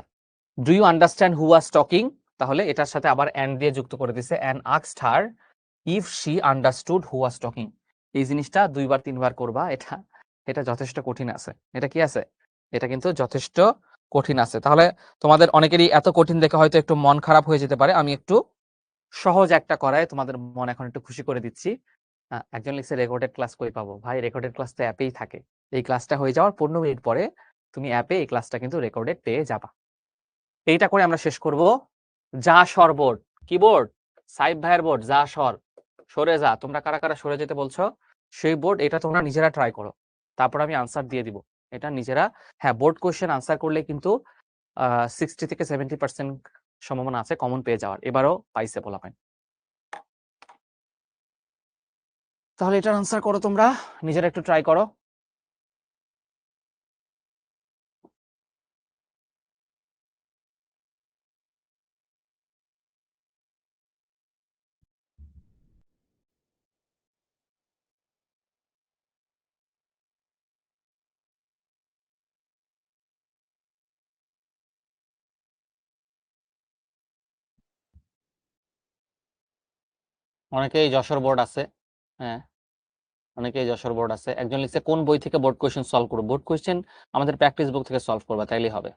do you understand who was talking? তাহলে এটার সাথে আবার অ্যান্ড দিয়ে যুক্ত করে দিছে, and asked her if she understood who was talking. এই জিনিসটা 2-3 বার করবা, এটা এটা যথেষ্ট কঠিন আছে। এটা কি আছে? এটা কিন্তু যথেষ্ট কঠিন আছে। তাহলে তোমাদের অনেকেরই এত কঠিন দেখে হয়তো একটু মন খারাপ হয়ে যেতে পারে। আমি একটু সহজ একটা করায় তোমাদের মন এখন একটু খুশি করে দিচ্ছি। একজন লিখছে রেকর্ডেড ক্লাস কই পাবো? ভাই, রেকর্ডেড ক্লাস তো অ্যাপেই থাকে। এই ক্লাসটা হয়ে যাওয়ার 15 মিনিট পরে তুমি অ্যাপে এই ক্লাসটা কিন্তু রেকর্ডেড পেয়ে যাবা। এইটা করে আমরা শেষ করব যা সর বোর্ড। কি বোর্ড? সাইব ভাইয়ের বোর্ড, যা সর, সরে যা। তোমরা কারা কারা সরে যেতে বলছো সেই বোর্ড, এটা তোমরা নিজেরা ট্রাই করো, তারপর আমি আনসার দিয়ে দিব। এটা নিজেরা, হ্যাঁ, বোর্ড কোয়েশ্চেন আনসার করলে কিন্তু 60 থেকে 70% সম্ভাবনা আছে কমন পেয়ে যাওয়ার। এবারও পাইছে বলা হয়। তাহলে এটার আনসার করো, তোমরা নিজেরা একটু ট্রাই করো। অনেকেই যশোর বোর্ড আছে, হ্যাঁ, অনেকেই যশোর বোর্ড আছে। একজন লিখছে কোন বই থেকে বোর্ড কোয়েশ্চেন সলভ করবো? বোর্ড কোয়েশ্চেন আমাদের প্র্যাকটিস বুক থেকে সলভ করবা, তাইলেই হবে।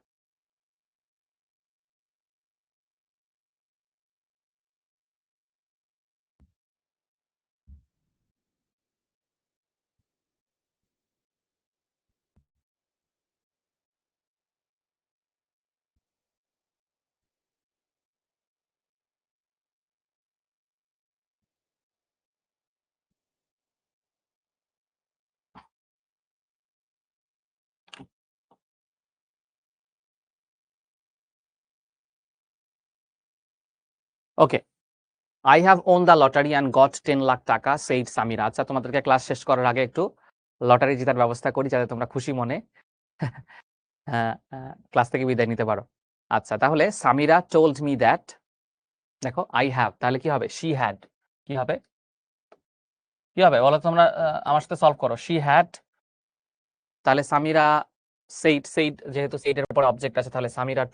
Okay, I have won the lottery and got 10 lakh taka, said Samira. আচ্ছা, তোমাদেরকে ক্লাস শেষ করার আগে একটু লটারি জেতার ব্যবস্থা করি, যাতে তোমরা খুশি মনে ক্লাস থেকে বিদায় নিতে পারো। আচ্ছা, তাহলে সামিরা টোল্ড মি দ্যাট, দেখো আই হ্যাভ, তাহলে কি হবে? She had. কি হবে? কি হবে বলো তোমরা? আমার সাথে সলভ করো। শি হ্যাড, তাহলে সামিরা সেইড, সেইড যেহেতু সেইডের উপর অবজেক্ট আছে, তাহলে সামিরা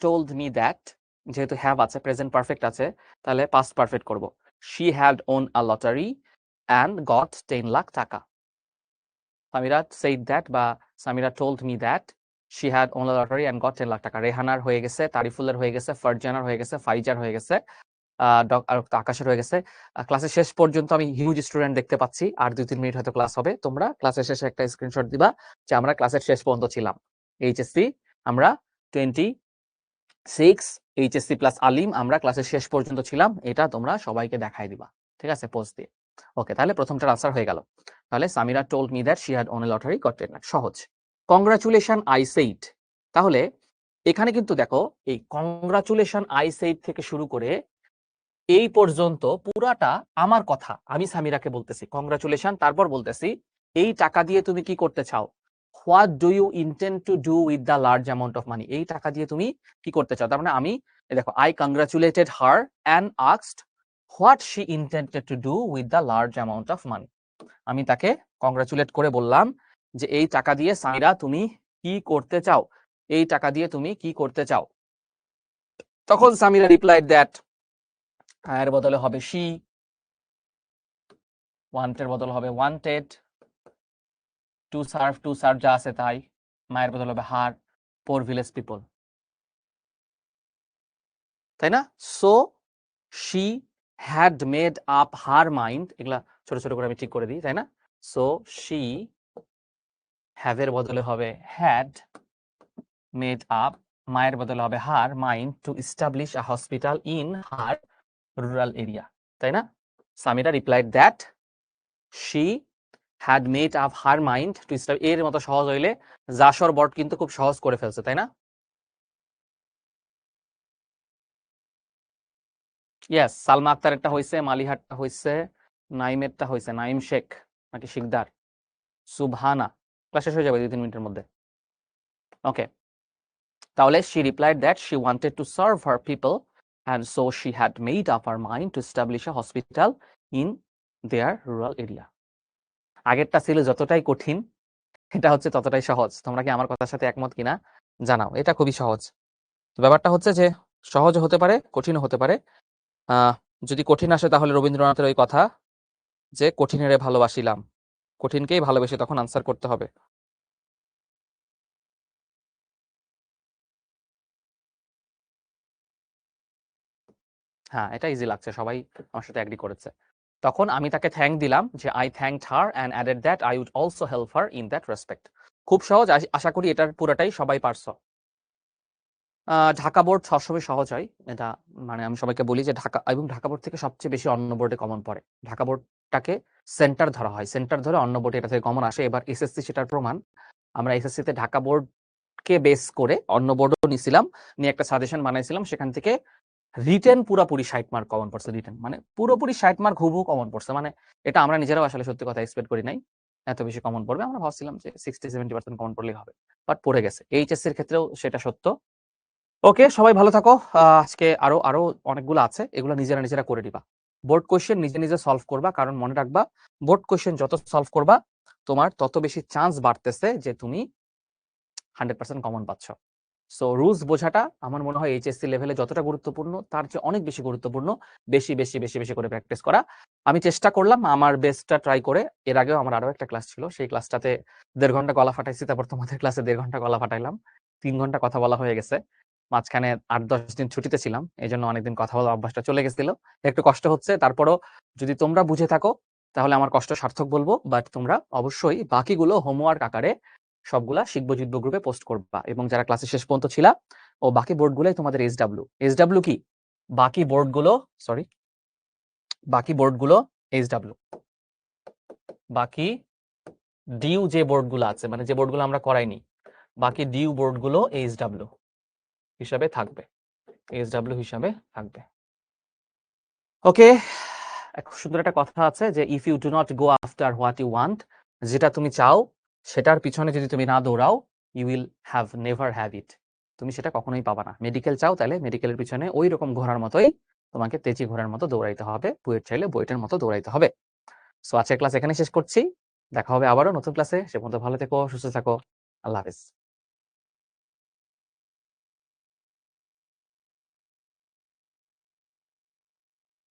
টোল্ড মি দ্যাট, যেহেতু হ্যাভ আছে, প্রেজেন্ট পারফেক্ট আছে, তাহলে পাস্ট পারফেক্ট করব। She had on a lottery and got 10 lakh টাকা। সামিরা সেইড দ্যাট বা Samira told me that she had on a lottery and got 10 lakh টাকা। রেহানার হয়ে গেছে, তারিফুলের হয়ে গেছে, ফারজানার হয়ে গেছে, ফাইজার হয়ে গেছে, আকাশের হয়ে গেছে। ক্লাসের শেষ পর্যন্ত আমি হিউজ স্টুডেন্ট দেখতে পাচ্ছি। আর 2-3 মিনিট হয়তো ক্লাস হবে। তোমরা ক্লাসের শেষে একটা স্ক্রিনশট দিবা যে আমরা ক্লাসের শেষ পর্যন্ত ছিলাম। এইচএসসি আমরা 26, এইচএসসি প্লাস আলিম আমরা ক্লাসের শেষ পর্যন্ত ছিলাম, এটা তোমরা সবাইকে দেখাই দিবা, ঠিক আছে, পোস্ট দিয়ে। ওকে, তাহলে প্রথমটার আনসার হয়ে গেল। তাহলে Samira told me that she had won a lottery got 10 lakh, সহজ। কংগ্রাচুলেশন আই সেইড, তাহলে এখানে কিন্তু দেখো এই কংগ্রাচুলেশন আই সেইড থেকে শুরু করে এই পর্যন্ত পুরাটা আমার কথা, আমি সামিরাকে বলতেছি কংগ্রাচুলেশন, তারপর বলতেছি এই টাকা দিয়ে তুমি কি করতে চাও, what do you intend to do with the large amount of money, এই টাকা দিয়ে তুমি কি করতে চাও। তার মানে আমি, দেখো, I congratulated her and asked what she intended to do with the large amount of মানি। আমি তাকে কংগ্রাচুলেট করে বললাম যে এই টাকা দিয়ে সামিরা তুমি কি করতে চাও। এই টাকা দিয়ে তুমি কি করতে চাও? তখন সামিরা রিপ্লাইড দ্যাট এর বদলে হবে শি, ওয়ান্টের বদল হবে ওয়ান্টেড, টু সার্ভ যা আছে তাই, মায়ের বদল হবে হার, পোর ভিলেজ পিপল, তাই না? So she had made up her mind, এগুলা ছোট ছোট করে আমি ঠিক করে দিই, তাই না? সো শি হ্যাভ এর বদলে হবে হ্যাড মেড আপ, মায়ের বদলে হবে her mind to establish a hospital in her rural area, তাই না? Samira replied that she had made up her mind to establish, এর মতো সহজ হইলে জাসর বট কিন্তু খুব সহজ করে ফেলছে, তাই না? ইয়েস, সালমা আক্তারেরটা হইছে, মালিহারটা হইছে, নাইমেরটা হইছে, নাইম শেখ নাকি শিকদার, সুবহানা। ক্লাস শেষ হয়ে যাবে 2-3 মিনিটের মধ্যে। ওকে, তাহলে she replied that she wanted to serve her people and so she had made up her mind to establish a hospital in their rural area. আগেরটা ছিল যতটাই কঠিন, এটা হচ্ছে ততটাই সহজ। তোমরা কি আমার কথার সাথে একমত কিনা জানাও। এটা খুবই সহজ। ব্যাপারটা হচ্ছে যে সহজ হতে পারে, কঠিনও হতে পারে। যদি কঠিন আসে তাহলে রবীন্দ্রনাথের ওই কথা যে কঠিনেরে ভালোবাসিলাম, কঠিনকেই ভালোবেসে তখন আনসার করতে হবে। হ্যাঁ, এটা ইজি লাগছে, সবাই আমার সাথে এগ্রি করেছে। তখন আমি তাকে থ্যাঙ্ক দিলাম যে I thanked her and added that I would also help her in that respect. খুব সহজ, আশা করি এটার পুরোটাই সবাই পারছো। ঢাকা বোর্ড সবসময় সহজ হয়, এটা মানে আমি সবাইকে বলি যে ঢাকা এবং ঢাকা বোর্ড থেকে সবচেয়ে বেশি অন্য বোর্ডে কমন পড়ে। ঢাকা বোর্ডটাকে সেন্টার ধরা হয়, সেন্টার ধরে অন্য বোর্ডে এটা থেকে কমন আসে। এবার এসএসসি সেটার প্রমাণ। আমরা এসএসসিতে ঢাকা বোর্ডকে বেস করে অন্য বোর্ডও নিছিলাম, নিয়ে একটা সাজেশন বানাইছিলাম, সেখান থেকে রিটেন পুরোপুরি 60 মার্ক কমন পড়ছে। রিটেন মানে পুরোপুরি 60 মার্ক হুবহু কমন পড়ছে। মানে এটা আমরা নিজেরাও আসলে সত্যি কথা এক্সপেক্ট করি নাই এত বেশি কমন পড়বে। আমরা ভাবছিলাম যে 60-70% কমন পড়লেই হবে, বাট পড়ে গেছে। এইচএসসির ক্ষেত্রেও সেটা সত্য। ওকে, সবাই ভালো থাকো। আজকে আরো আরো অনেকগুলো আছে, এগুলো নিজেরা নিজেরা করে দিবা। বোর্ড কোয়েশ্চেন নিজে নিজে সলভ করবা, কারণ মনে রাখবা বোর্ড কোয়েশ্চেন যত সলভ করবা তোমার তত বেশি চান্স বাড়তেছে যে তুমি 100% কমন পাচ্ছ। সো রুলস বোঝাটা আমার মনে হয় এইচএসসি লেভেলে যতটা গুরুত্বপূর্ণ তার চেয়ে অনেক বেশি গুরুত্বপূর্ণ। বেশি বেশি বেশি বেশি করে প্র্যাকটিস করা। আমি চেষ্টা করলাম আমার বেস্টটা ট্রাই করে। এর আগেও আমার আরো একটা ক্লাস ছিল, সেই ক্লাসটাতে 1.5 ঘন্টা গলা ফাটাইছি, তারপর তোমাদের ক্লাসে 1.5 ঘন্টা গলা ফাটাইলাম, 3 ঘন্টা কথা বলা হয়ে গেছে। মাঝখানে 8-10 দিন ছুটিতে ছিলাম, এই জন্য অনেকদিন কথা বলার অভ্যাসটা চলে গেছিল, একটু কষ্ট হচ্ছে। তারপরও যদি তোমরা বুঝে থাকো তাহলে আমার কষ্ট সার্থক বলবো। বাট তোমরা অবশ্যই বাকিগুলো হোমওয়ার্ক আকারে সবগুলা শিখবো জিতবো গ্রুপে পোস্ট করবা, এবং যারা ক্লাসে শেষ পর্যন্ত ছিলা ও বাকি বোর্ডগুলোই তোমাদের এইচডব্লিউ কি বাকি বোর্ডগুলো, সরি বাকি বোর্ডগুলো এইচডব্লিউ, বাকি ডিউ যে বোর্ডগুলো আছে মানে যে বোর্ডগুলো আমরা করাইনি, বাকি ডিউ বোর্ডগুলো এইচডব্লিউ হিসাবে থাকবে, এইচডব্লিউ হিসাবে থাকবে। ওকে, খুব সুন্দর একটা কথা আছে যে if you do not go after what you want, যেটা তুমি চাও সেটার পিছনে যদি তুমি না দৌড়াও, you will have never have it, তুমি সেটা কখনোই পাবা না। মেডিকেল চাও তাহলে মেডিকেলের পিছনে ওই রকম ঘোড়ার মতোই তোমাকে তেজি ঘোড়ার মতো দৌড়াইতে হবে, বুয়েট চাইলে বুয়েটের মতো দৌড়াইতে হবে। সো আজকের ক্লাস এখানে শেষ করছি, দেখা হবে আবারও নতুন ক্লাসে। সে পর্যন্ত ভালো থেকো, সুস্থ থাকো, আল্লাহ হাফেজ।